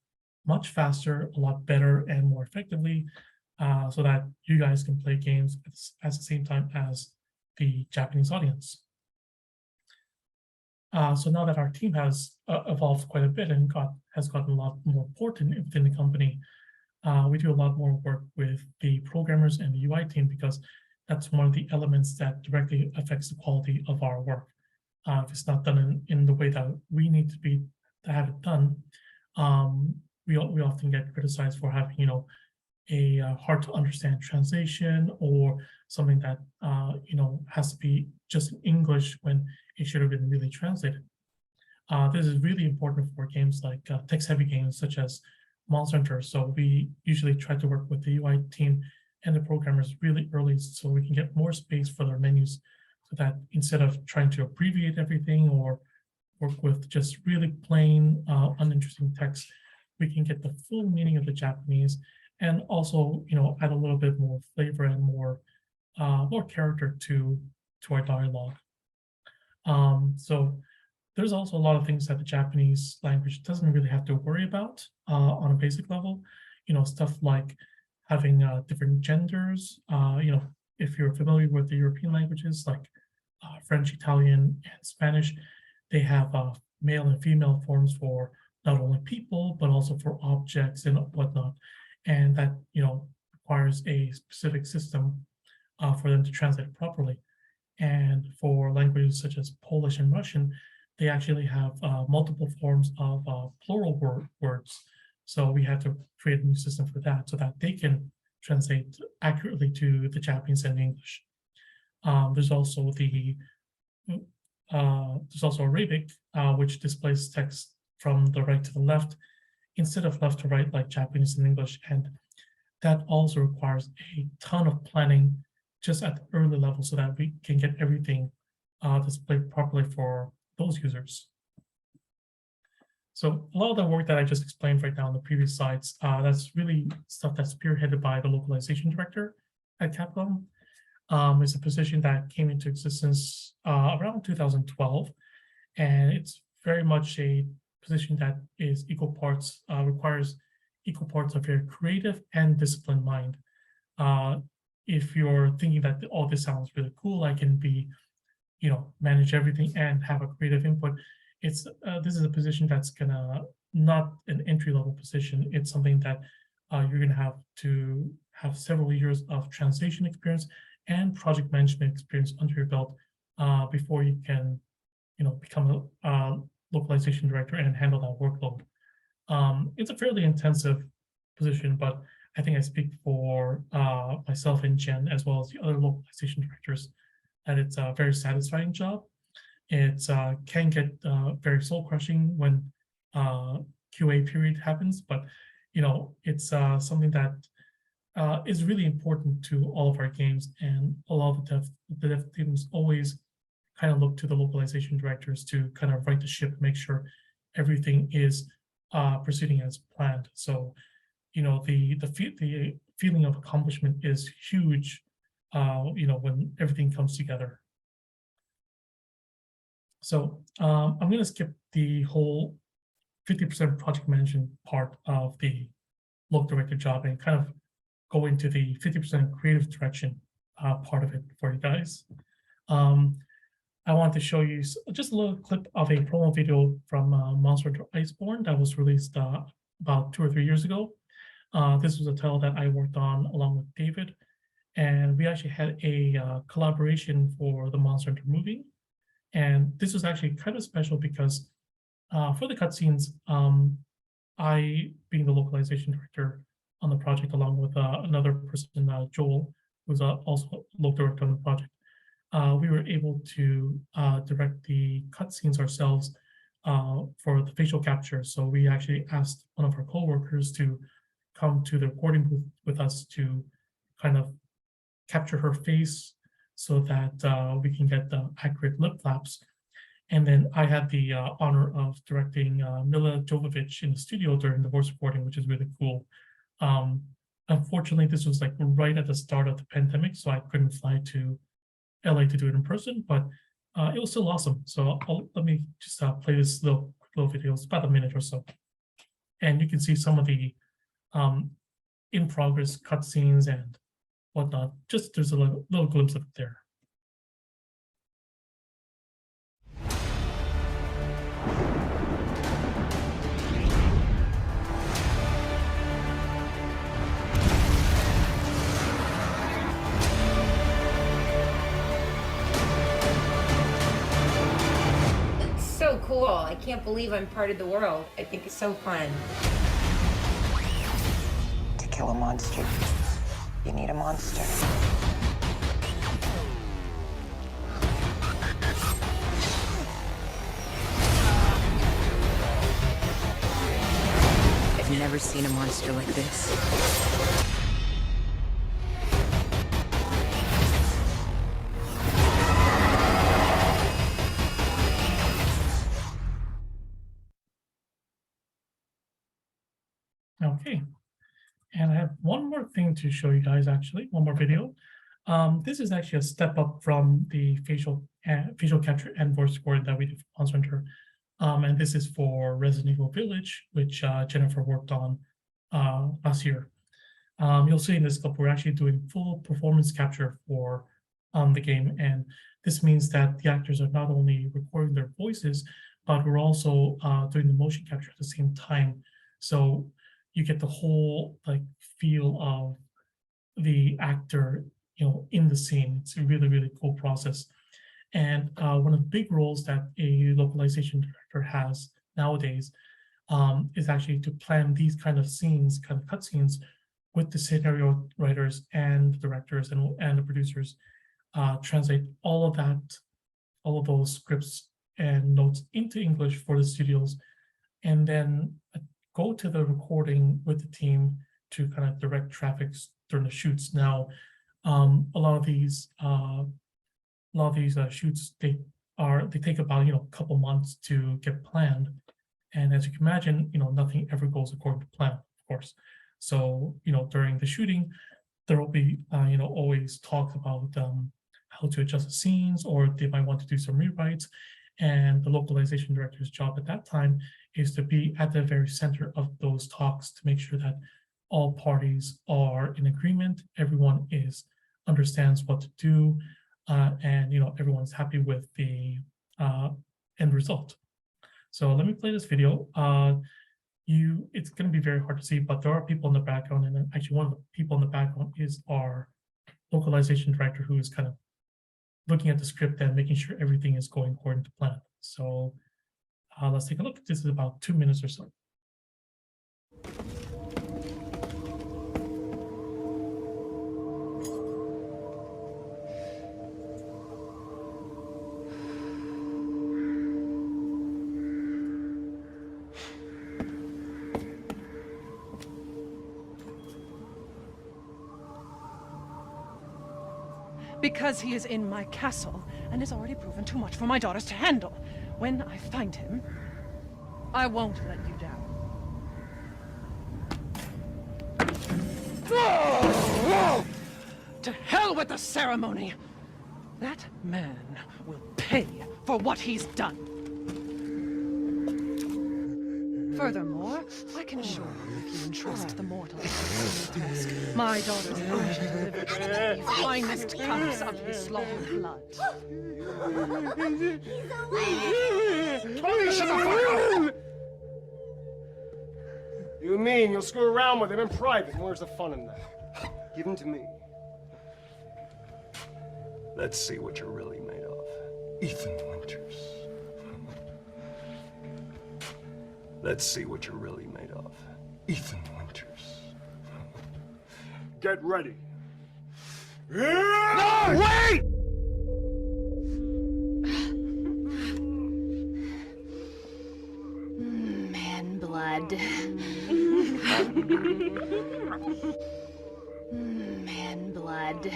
B: much faster, a lot better, and more effectively, so that you guys can play games at the same time as the Japanese audience. So now that our team has evolved quite a bit and has gotten a lot more important within the company, we do a lot more work with the programmers and the UI team, because that's one of the elements that directly affects the quality of our work. If it's not done in the way that we need to have it done, we often get criticized for having a hard to understand translation, or something that has to be just in English when it should have been really translated. This is really important for games like text-heavy games such as Monster Hunter. So we usually try to work with the UI team and the programmers really early, so we can get more space for their menus, so that instead of trying to abbreviate everything or work with just really plain, uninteresting text, we can get the full meaning of the Japanese, and also add a little bit more flavor and more character to our dialogue. So there's also a lot of things that the Japanese language doesn't really have to worry about on a basic level. Stuff like having different genders. If you're familiar with the European languages like French, Italian, and Spanish, they have male and female forms for not only people, but also for objects and whatnot. And that requires a specific system for them to translate properly. And for languages such as Polish and Russian, they actually have multiple forms of plural words. So we had to create a new system for that, so that they can translate accurately to the Japanese and English. There's also Arabic, which displays text from the right to the left instead of left to right like Japanese and English, and that also requires a ton of planning just at the early level, so that we can get everything displayed properly for those users. So a lot of the work that I just explained right now in the previous slides, that's really stuff that's spearheaded by the localization director at Capcom. It's a position that came into existence around 2012, and it's very much a position that is requires equal parts of your creative and disciplined mind. If you're thinking that, oh, this sounds really cool, I can manage everything and have a creative input, this is a position that's gonna not an entry-level position. It's something that you're gonna have to have several years of translation experience and project management experience under your belt before you can become a localization director and handle that workload. It's a fairly intensive position, but I think I speak for myself and Jen, as well as the other localization directors, that it's a very satisfying job. It can get very soul-crushing when QA period happens, but it's something that is really important to all of our games, and a lot of the dev teams always kind of look to the localization directors to kind of right the ship, make sure everything is proceeding as planned. So, the feeling of accomplishment is huge, when everything comes together. So I'm going to skip the whole 50% project management part of the local director job and kind of go into the 50% creative direction part of it for you guys. I want to show you just a little clip of a promo video from Monster Hunter Iceborne that was released about 2 or 3 years ago. This was a title that I worked on along with David, and we actually had a collaboration for the Monster Hunter movie. And this was actually kind of special because for the cutscenes, I, being the localization director on the project, along with another person, Joel, who's also local director on the project, we were able to direct the cutscenes ourselves for the facial capture. So we actually asked one of our coworkers to come to the recording booth with us to kind of capture her face so that we can get the accurate lip flaps. And then I had the honor of directing Mila Jovovich in the studio during the voice recording, which is really cool. Unfortunately, this was like right at the start of the pandemic, so I couldn't fly to LA to do it in person, but it was still awesome. So let me just play this little video. It's about a minute or so. And you can see some of the in progress cutscenes and whatnot. Just there's a little glimpse of it there.
D: So cool. I can't believe I'm part of the world. I think it's so fun.
E: To kill a monster, you need a monster.
D: I've never seen a monster like this.
B: Okay, and I have one more thing to show you guys, actually, one more video. This is actually a step up from the facial capture and voice recording that we did for Monster Hunter. And this is for Resident Evil Village, which Jennifer worked on last year. You'll see in this clip, we're actually doing full performance capture for the game. And this means that the actors are not only recording their voices, but we're also doing the motion capture at the same time. So you get the whole like feel of the actor, in the scene. It's a really, really cool process. And one of the big roles that a localization director has nowadays is actually to plan these kind of scenes, kind of cutscenes, with the scenario writers and directors and the producers, translate all of those scripts and notes into English for the studios, and then go to the recording with the team to kind of direct traffic during the shoots. Now, a lot of these shoots, they take about a couple months to get planned, and as you can imagine, nothing ever goes according to plan, of course. So during the shooting, there will be always talk about how to adjust the scenes, or they might want to do some rewrites. And the localization director's job at that time is to be at the very center of those talks to make sure that all parties are in agreement, everyone understands what to do, and everyone's happy with the end result. So let me play this video. It's going to be very hard to see, but there are people in the background, and actually one of the people in the background is our localization director, who is kind of looking at the script and making sure everything is going according to plan. So let's take a look. This is about 2 minutes or so.
F: Because he is in my castle and has already proven too much for my daughters to handle. When I find him, I won't let you down. To hell with the ceremony! That man will pay for what he's done. Furthermore, I can assure you if you entrust the mortal with this task, my daughters are delivered the finest cups of his slaughtered blood.
G: Tony, shut the fuck up! You mean you'll screw around with him in private, and where's the fun in that? Give him to me. Let's see what you're really made of. Ethan Winters. Let's see what you're really made of. Ethan Winters. Get ready. No, wait!
H: Man blood. Man blood.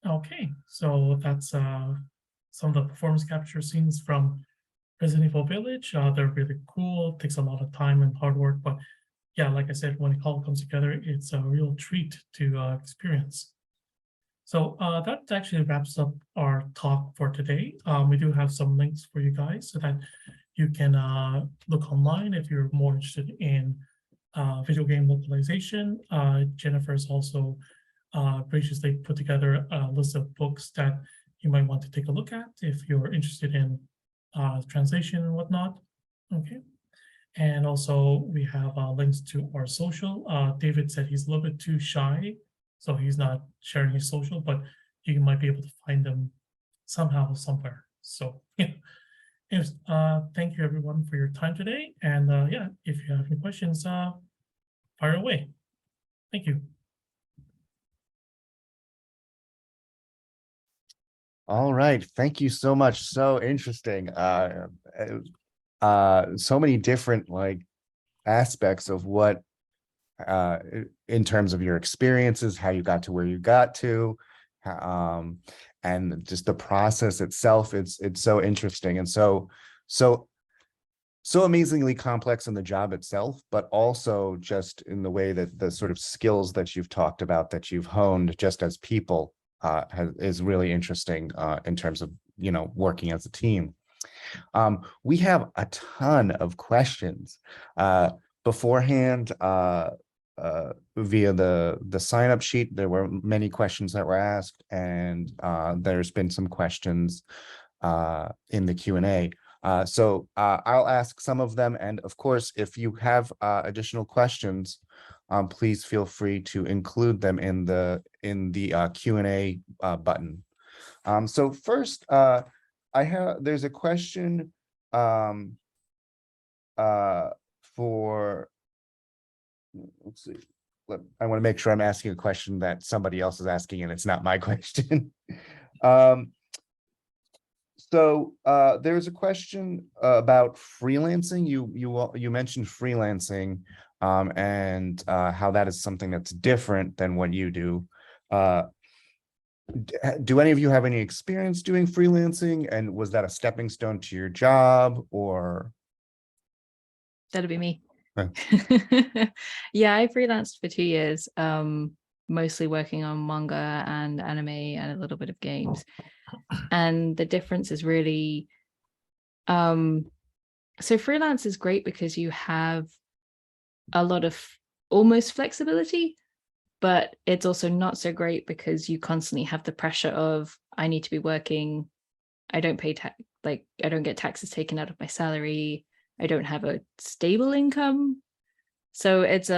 B: Okay, so that's some of the performance capture scenes from Resident Evil Village. They're really cool, takes a lot of time and hard work, but yeah, like I said, when it all comes together, it's a real treat to experience. So that actually wraps up our talk for today. We do have some links for you guys so that you can look online if you're more interested in video game localization. Jennifer's also graciously put together a list of books that you might want to take a look at if you're interested in translation and whatnot. Okay. And also we have links to our social. David said he's a little bit too shy, so he's not sharing his social, but you might be able to find them somehow, somewhere. So yeah. Anyways, thank you everyone for your time today. And yeah, if you have any questions, fire away. Thank you.
I: All right, thank you so much. So interesting. So many different like aspects of what in terms of your experiences, how you got to where you got to, and just the process itself. It's so interesting and so amazingly complex in the job itself, but also just in the way that the sort of skills that you've talked about, that you've honed just as people, is really interesting in terms of, you know, working as a team. We have a ton of questions beforehand via the sign-up sheet. There were many questions that were asked, and there's been some questions in the Q&A. So I'll ask some of them, and of course, if you have additional questions, please feel free to include them in the Q&A button. So first, there's a question for, let's see. I want to make sure I'm asking a question that somebody else is asking and it's not my question. So there's a question about freelancing. You mentioned freelancing and how that is something that's different than what you do. Do any of you have any experience doing freelancing, and was that a stepping stone to your job, or?
A: That'd be me.
I: Huh.
A: Yeah, I freelanced for 2 years, mostly working on manga and anime and a little bit of games. And the difference is really, so freelance is great because you have a lot of almost flexibility, but it's also not so great because you constantly have the pressure of, I need to be working. I don't pay tax, like I don't get taxes taken out of my salary. I don't have a stable income. So it's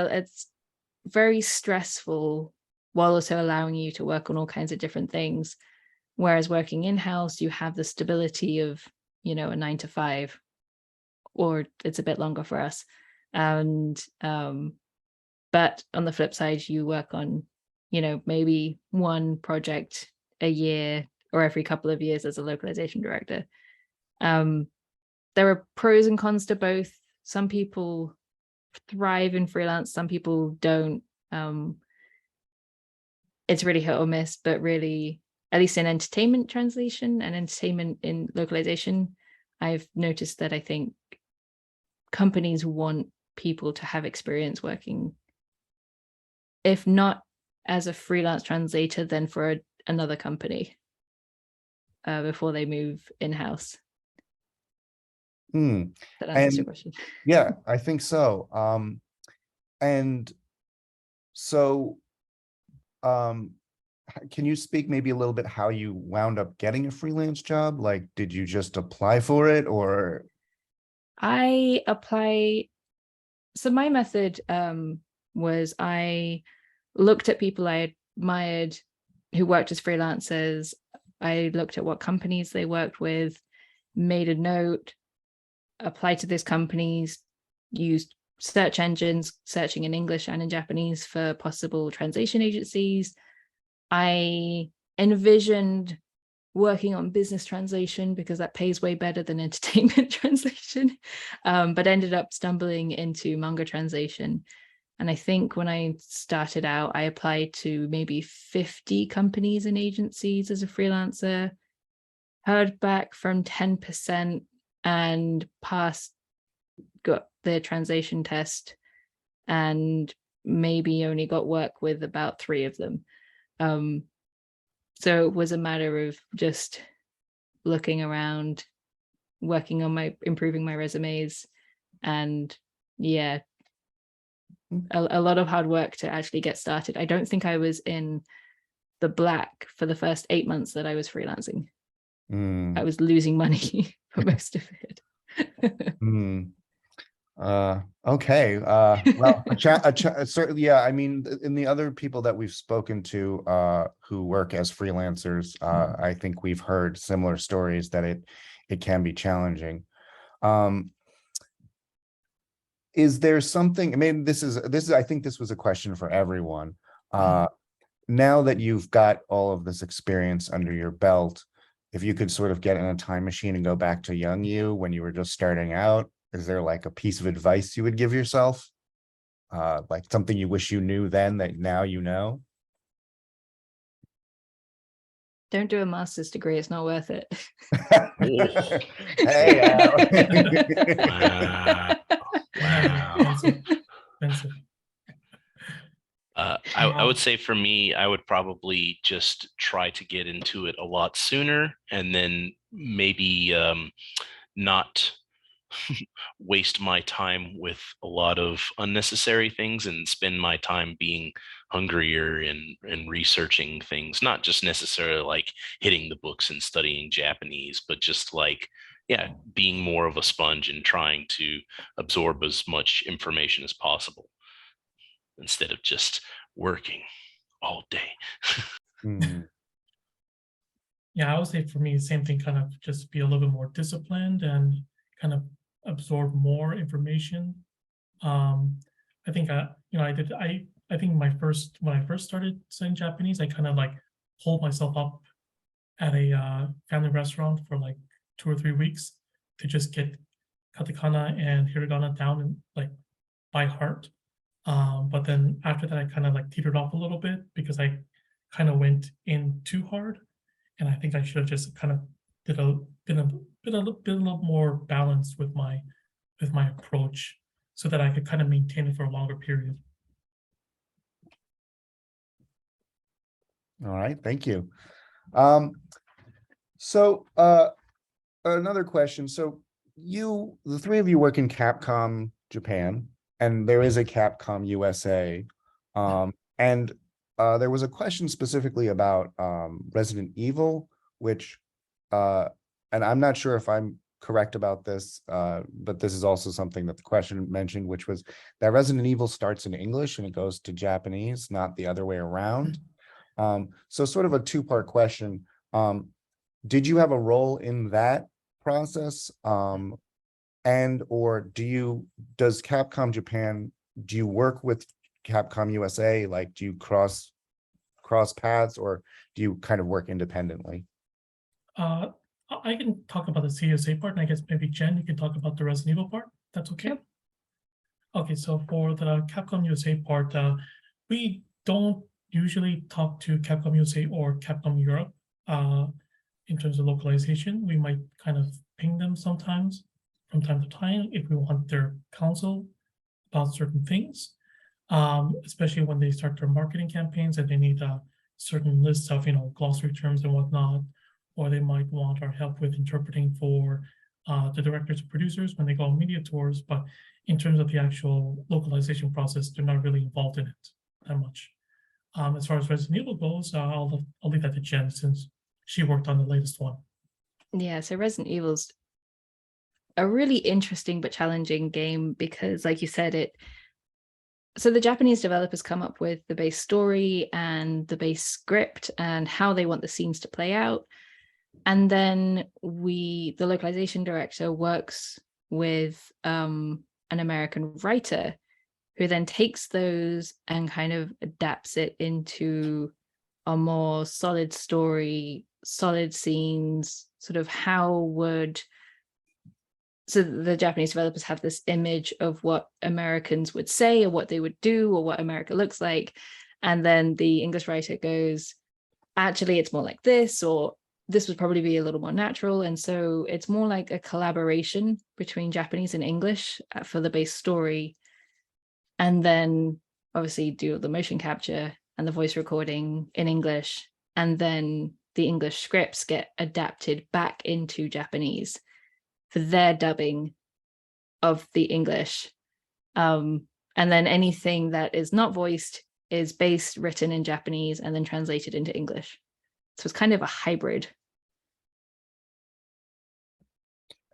A: very stressful while also allowing you to work on all kinds of different things. Whereas working in-house, you have the stability of, you know, a 9 to 5, or it's a bit longer for us. And but on the flip side, you work on, you know, maybe one project a year or every couple of years as a localization director. There are pros and cons to both. Some people thrive in freelance, some people don't. It's really hit or miss, but really, at least in entertainment translation and entertainment in localization, I've noticed that I think companies want people to have experience working, if not as a freelance translator, then for another company before they move in-house. That answers your question.
I: Yeah, I think so. And so, can you speak maybe a little bit how you wound up getting a freelance job? Like, did you just apply for it, or?
A: I apply. So my method was I looked at people I admired who worked as freelancers. I looked at what companies they worked with, made a note, applied to those companies, used search engines, searching in English and in Japanese for possible translation agencies. I envisioned working on business translation because that pays way better than entertainment translation, but ended up stumbling into manga translation. And I think when I started out, I applied to maybe 50 companies and agencies as a freelancer, heard back from 10% and got the translation test, and maybe only got work with about 3 of them. So it was a matter of just looking around, working on improving my resumes, and yeah, a lot of hard work to actually get started. I don't think I was in the black for the first 8 months that I was freelancing. I was losing money for most of it.
I: Okay. Well, certainly, yeah. I mean, in the other people that we've spoken to who work as freelancers, I think we've heard similar stories that it can be challenging. Is there something? I mean, this is. I think this was a question for everyone. Now that you've got all of this experience under your belt, if you could sort of get in a time machine and go back to young you when you were just starting out, is there like a piece of advice you would give yourself? Like something you wish you knew then that now you know?
A: Don't do a master's degree. It's not worth it.
I: Hey,
C: Wow.
B: Expensive.
C: I would say for me, I would probably just try to get into it a lot sooner, and then maybe not waste my time with a lot of unnecessary things and spend my time being hungrier and researching things, not just necessarily like hitting the books and studying Japanese, but just like, yeah, being more of a sponge and trying to absorb as much information as possible instead of just working all day.
B: Yeah, I would say for me, same thing, kind of just be a little bit more disciplined and kind of absorb more information. I think I think when I first started studying Japanese, I kind of like pulled myself up at a family restaurant for like 2 or 3 weeks to just get katakana and hiragana down and like by heart. But then after that, I kind of like teetered off a little bit because I kind of went in too hard, and I think I should have just kind of been a little more balanced with my approach, so that I could kind of maintain it for a longer period.
I: All right, thank you. So another question. So the 3 of you work in Capcom Japan, and there is a Capcom USA. And there was a question specifically about Resident Evil, which, and I'm not sure if I'm correct about this, but this is also something that the question mentioned, which was that Resident Evil starts in English and it goes to Japanese, not the other way around. So sort of a 2-part question. Did you have a role in that process? And or does Capcom Japan, do you work with Capcom USA? Like, do you cross paths, or do you kind of work independently?
B: I can talk about the CSA part, and I guess maybe Jen, you can talk about the Resident Evil part. That's okay. Okay, so for the Capcom USA part, we don't usually talk to Capcom USA or Capcom Europe in terms of localization. We might kind of ping them sometimes from time to time if we want their counsel about certain things, especially when they start their marketing campaigns and they need certain lists of, glossary terms and whatnot, or they might want our help with interpreting for the directors and producers when they go on media tours. But in terms of the actual localization process, they're not really involved in it that much. As far as Resident Evil goes, I'll leave that to Jen since she worked on the latest one.
A: Yeah, so Resident Evil's a really interesting but challenging game because, like you said, so the Japanese developers come up with the base story and the base script and how they want the scenes to play out. And then the localization director, works with an American writer who then takes those and kind of adapts it into a more solid story, solid scenes, sort of so the Japanese developers have this image of what Americans would say or what they would do or what America looks like. And then the English writer goes, actually, it's more like this, or this would probably be a little more natural. And so it's more like a collaboration between Japanese and English for the base story. And then obviously do the motion capture and the voice recording in English. And then the English scripts get adapted back into Japanese for their dubbing of the English. And then anything that is not voiced is written in Japanese and then translated into English. So it's kind of a hybrid.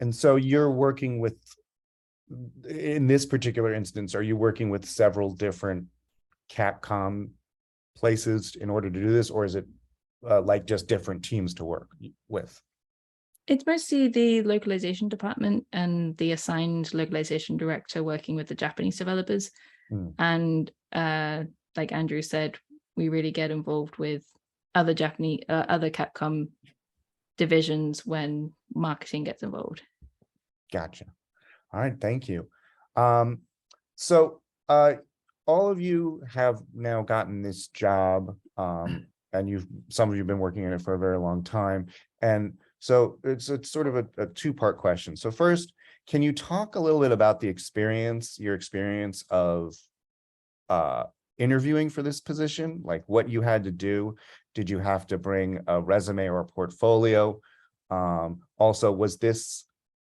I: And so you're working with, in this particular instance, are you working with several different Capcom places in order to do this, or is it like just different teams to work with?
A: It's mostly the localization department and the assigned localization director working with the Japanese developers. And like Andrew said, we really get involved with other Capcom divisions when marketing gets involved.
I: Gotcha. All right, thank you. So all of you have now gotten this job, and some of you have been working in it for a very long time. And so it's sort of a two-part question. So first, can you talk a little bit about your experience of interviewing for this position, like what you had to do? Did you have to bring a resume or a portfolio? Also, was this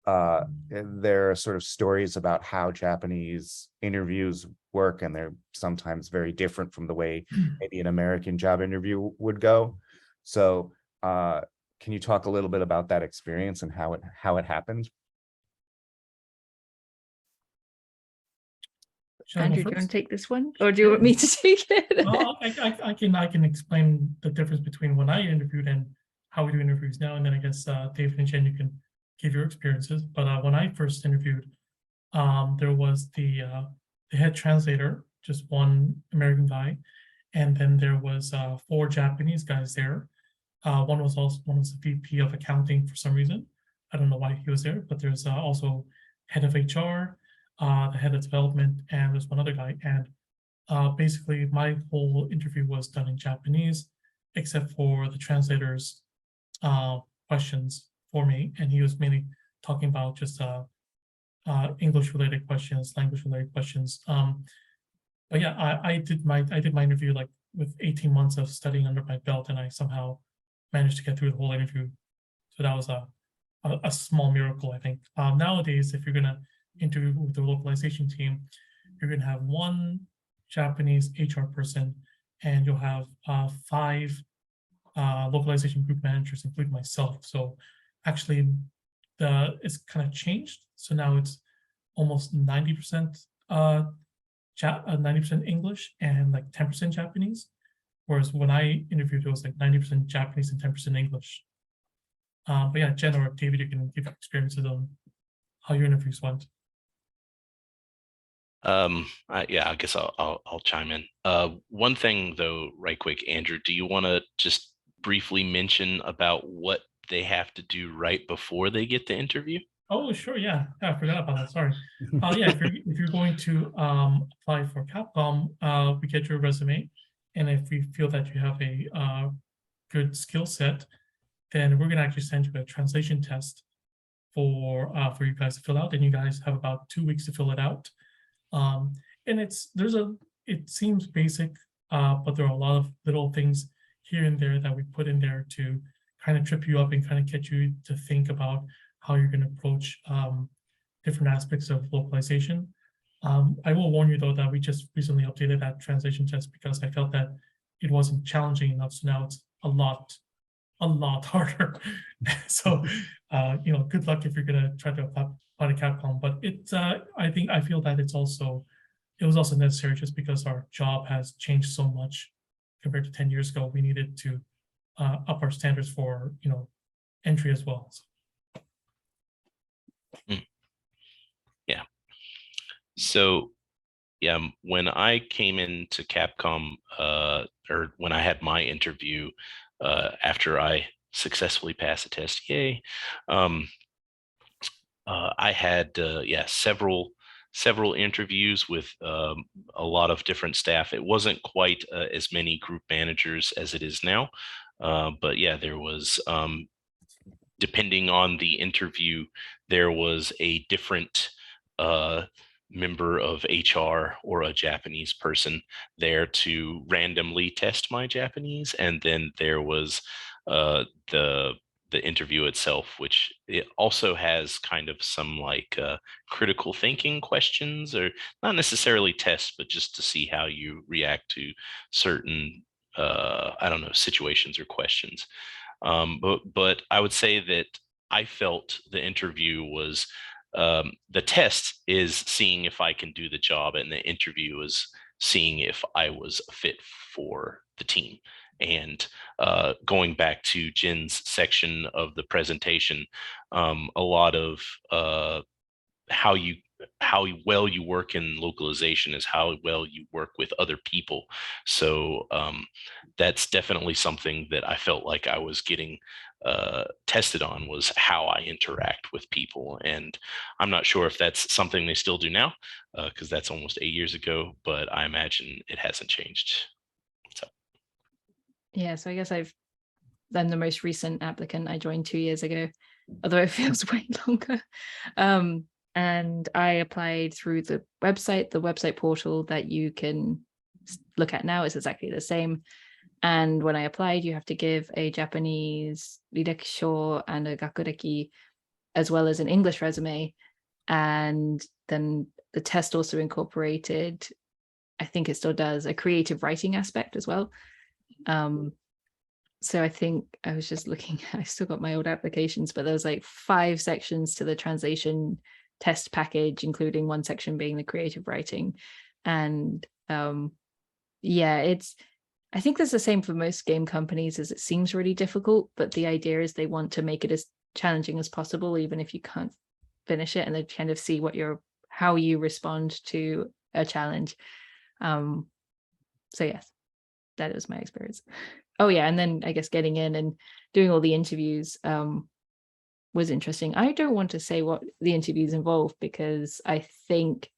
I: there are sort of stories about how Japanese interviews work, and they're sometimes very different from the way maybe an American job interview would go. So can you talk a little bit about that experience and how it happened?
A: Andrew, do you want to take this one, or do you want me to take it?
B: I can explain the difference between when I interviewed and how we do interviews now, and then I guess David and Jen, you can give your experiences. But when I first interviewed, there was the head translator, just one American guy, and then there was 4 Japanese guys there. One was the VP of accounting for some reason. I don't know why he was there, but there's also head of HR, the head of development, and there's one other guy. And basically, my whole interview was done in Japanese, except for the translator's questions for me, and he was mainly talking about just English-related questions, language-related questions. But yeah, I did my interview like with 18 months of studying under my belt, and I somehow managed to get through the whole interview. So that was a small miracle, I think. Nowadays, if you're gonna interview with the localization team, you're gonna have one Japanese HR person, and you'll have 5 localization group managers, including myself. So actually, it's kind of changed. So now it's almost 90% 90% English and like 10% Japanese. Whereas when I interviewed, it was like 90% Japanese and 10% English. But yeah, Jen or David, you can give experiences on how your interviews went.
C: Yeah, I guess I'll chime in. One thing though, right quick, Andrew, do you want to just briefly mention about what they have to do right before they get the interview?
B: Oh, sure, yeah. I forgot about that. Sorry. Yeah, if you're going to apply for Capcom, we get your resume, and if we feel that you have a good skill set, then we're gonna actually send you a translation test for you guys to fill out, and you guys have about 2 weeks to fill it out. Um, and it seems basic, but there are a lot of little things here and there that we put in there to kind of trip you up and kind of get you to think about how you're going to approach different aspects of localization. I will warn you though that we just recently updated that translation test because I felt that it wasn't challenging enough. So now it's a lot harder. So, good luck if you're going to try to apply to Capcom. But I feel that it was also necessary just because our job has changed so much compared to 10 years ago. We needed to up our standards for entry as well.
C: Yeah. So yeah, when I came into Capcom, or when I had my interview after I successfully passed the test, yay, I had several interviews with a lot of different staff. It wasn't quite as many group managers as it is now, but yeah, there was. Depending on the interview, there was a different member of HR or a Japanese person there to randomly test my Japanese, and then there was the interview itself, which it also has kind of some like critical thinking questions, or not necessarily tests, but just to see how you react to certain I don't know, situations or questions. But I would say that I felt the interview was the test is seeing if I can do the job, and the interview is seeing if I was a fit for the team. And going back to Jin's section of the presentation, a lot of how well you work in localization is how well you work with other people. So that's definitely something that I felt like I was getting tested on, was how I interact with people. And I'm not sure if that's something they still do now, because that's almost 8 years ago, but I imagine it hasn't changed. So
A: Yeah, so I guess I'm the most recent applicant. I joined 2 years ago, although it feels way longer. And I applied through the website portal that you can look at now is exactly the same. And when I applied, you have to give a Japanese Rireki and a Gakureki, as well as an English resume. And then the test also incorporated, I think it still does, a creative writing aspect as well. So I think I was just looking, I still got my old applications, but there was like 5 sections to the translation test package, including one section being the creative writing. And yeah, I think that's the same for most game companies, as it seems really difficult, but the idea is they want to make it as challenging as possible, even if you can't finish it, and they kind of see how you respond to a challenge. So yes, that was my experience. Oh yeah, and then I guess getting in and doing all the interviews was interesting. I don't want to say what the interviews involve, because I think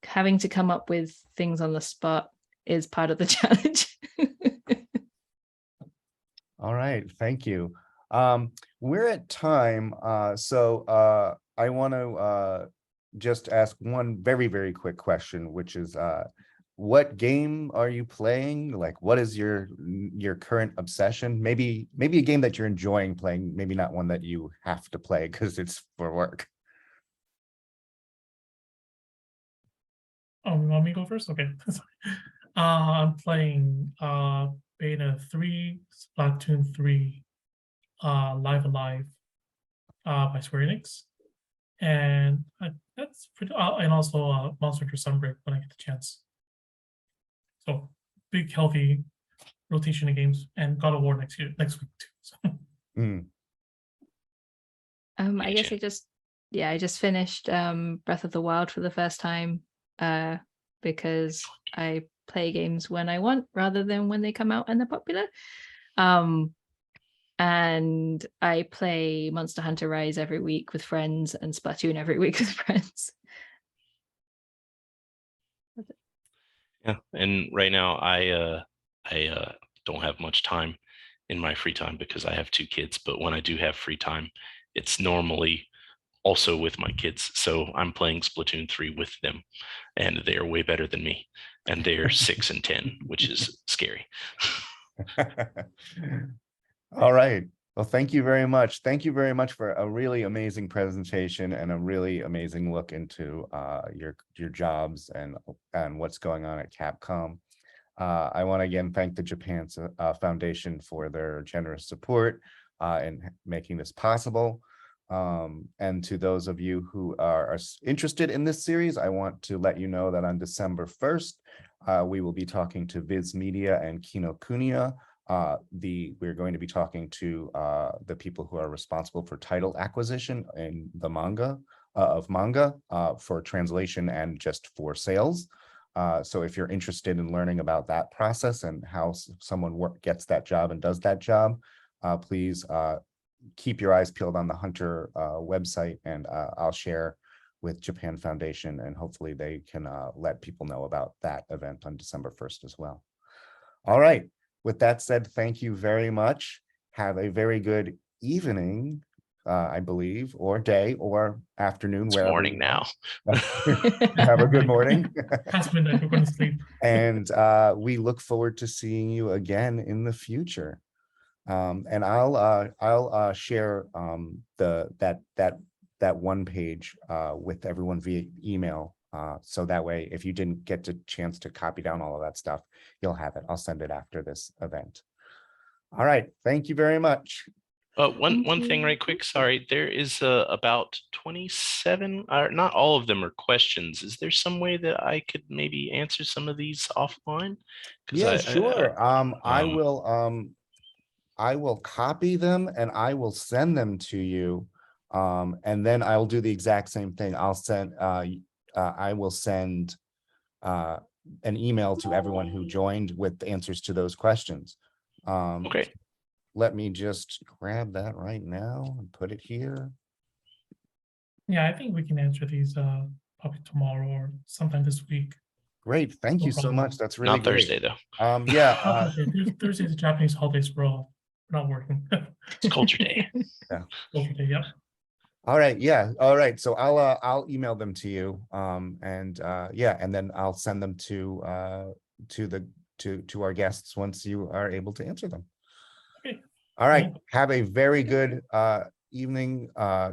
A: having to come up with things on the spot is part of the challenge.
I: All right, thank you. We're at time, so I want to just ask one very, very quick question, which is what game are you playing? Like, what is your current obsession? Maybe a game that you're enjoying playing, maybe not one that you have to play because it's for work.
B: Oh, you want me to go first? Okay. I'm playing Beta 3, Splatoon 3, Live Alive by Square Enix. And that's pretty, and also Monster Hunter Sunbreak when I get the chance. So big, healthy rotation of games, and God of War next week too. So.
A: I guess I just finished Breath of the Wild for the first time, because I play games when I want rather than when they come out and they're popular. And I play Monster Hunter Rise every week with friends and Splatoon every week with friends.
C: Yeah, and right now I don't have much time in my free time because I have 2 kids. But when I do have free time, it's normally also with my kids. So I'm playing Splatoon 3 with them, and they are way better than me. And they're 6 and 10, which is scary.
I: All right. Well, thank you very much. Thank you very much for a really amazing presentation and a really amazing look into your jobs and what's going on at Capcom. I want to again thank the Japan Foundation for their generous support in making this possible. And to those of you who are interested in this series, I want to let you know that on December 1st, we will be talking to Viz Media and Kinokuniya. We're going to be talking to the people who are responsible for title acquisition in the manga for translation and just for sales. So if you're interested in learning about that process and how someone gets that job and does that job, please keep your eyes peeled on the Hunter website, and I'll share with Japan Foundation, and hopefully they can let people know about that event on December 1st as well. All right. With that said, thank you very much. Have a very good evening, I believe, or day or afternoon.
C: It's morning now.
I: Have a good morning.
B: Past midnight, we're going to sleep.
I: And we look forward to seeing you again in the future. And I'll share that one page with everyone via email. So that way, if you didn't get a chance to copy down all of that stuff, you'll have it. I'll send it after this event. All right. Thank you very much.
C: One thing right quick. Sorry, there is about 27, or not all of them are questions. Is there some way that I could maybe answer some of these offline?
I: Yeah, sure. I will copy them and I will send them to you. And then I'll do the exact same thing. I will send an email to everyone who joined with the answers to those questions.
C: Okay.
I: Let me just grab that right now and put it here.
B: Yeah, I think we can answer these probably tomorrow or sometime this week.
I: Great. Thank you so much. That's really
C: not Thursday
I: great.
C: though.
I: Yeah.
B: Thursday's the Japanese holidays. We're not working.
C: It's Culture Day.
I: Yeah.
B: Culture Day. Yep.
I: All right. Yeah. All right. So I'll email them to you. And then I'll send them to our guests once you are able to answer them.
B: Okay.
I: All right. Have a very good evening.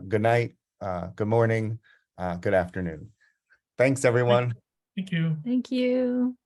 I: Good night. Good morning. Good afternoon. Thanks, everyone.
B: Thank you.
A: Thank you.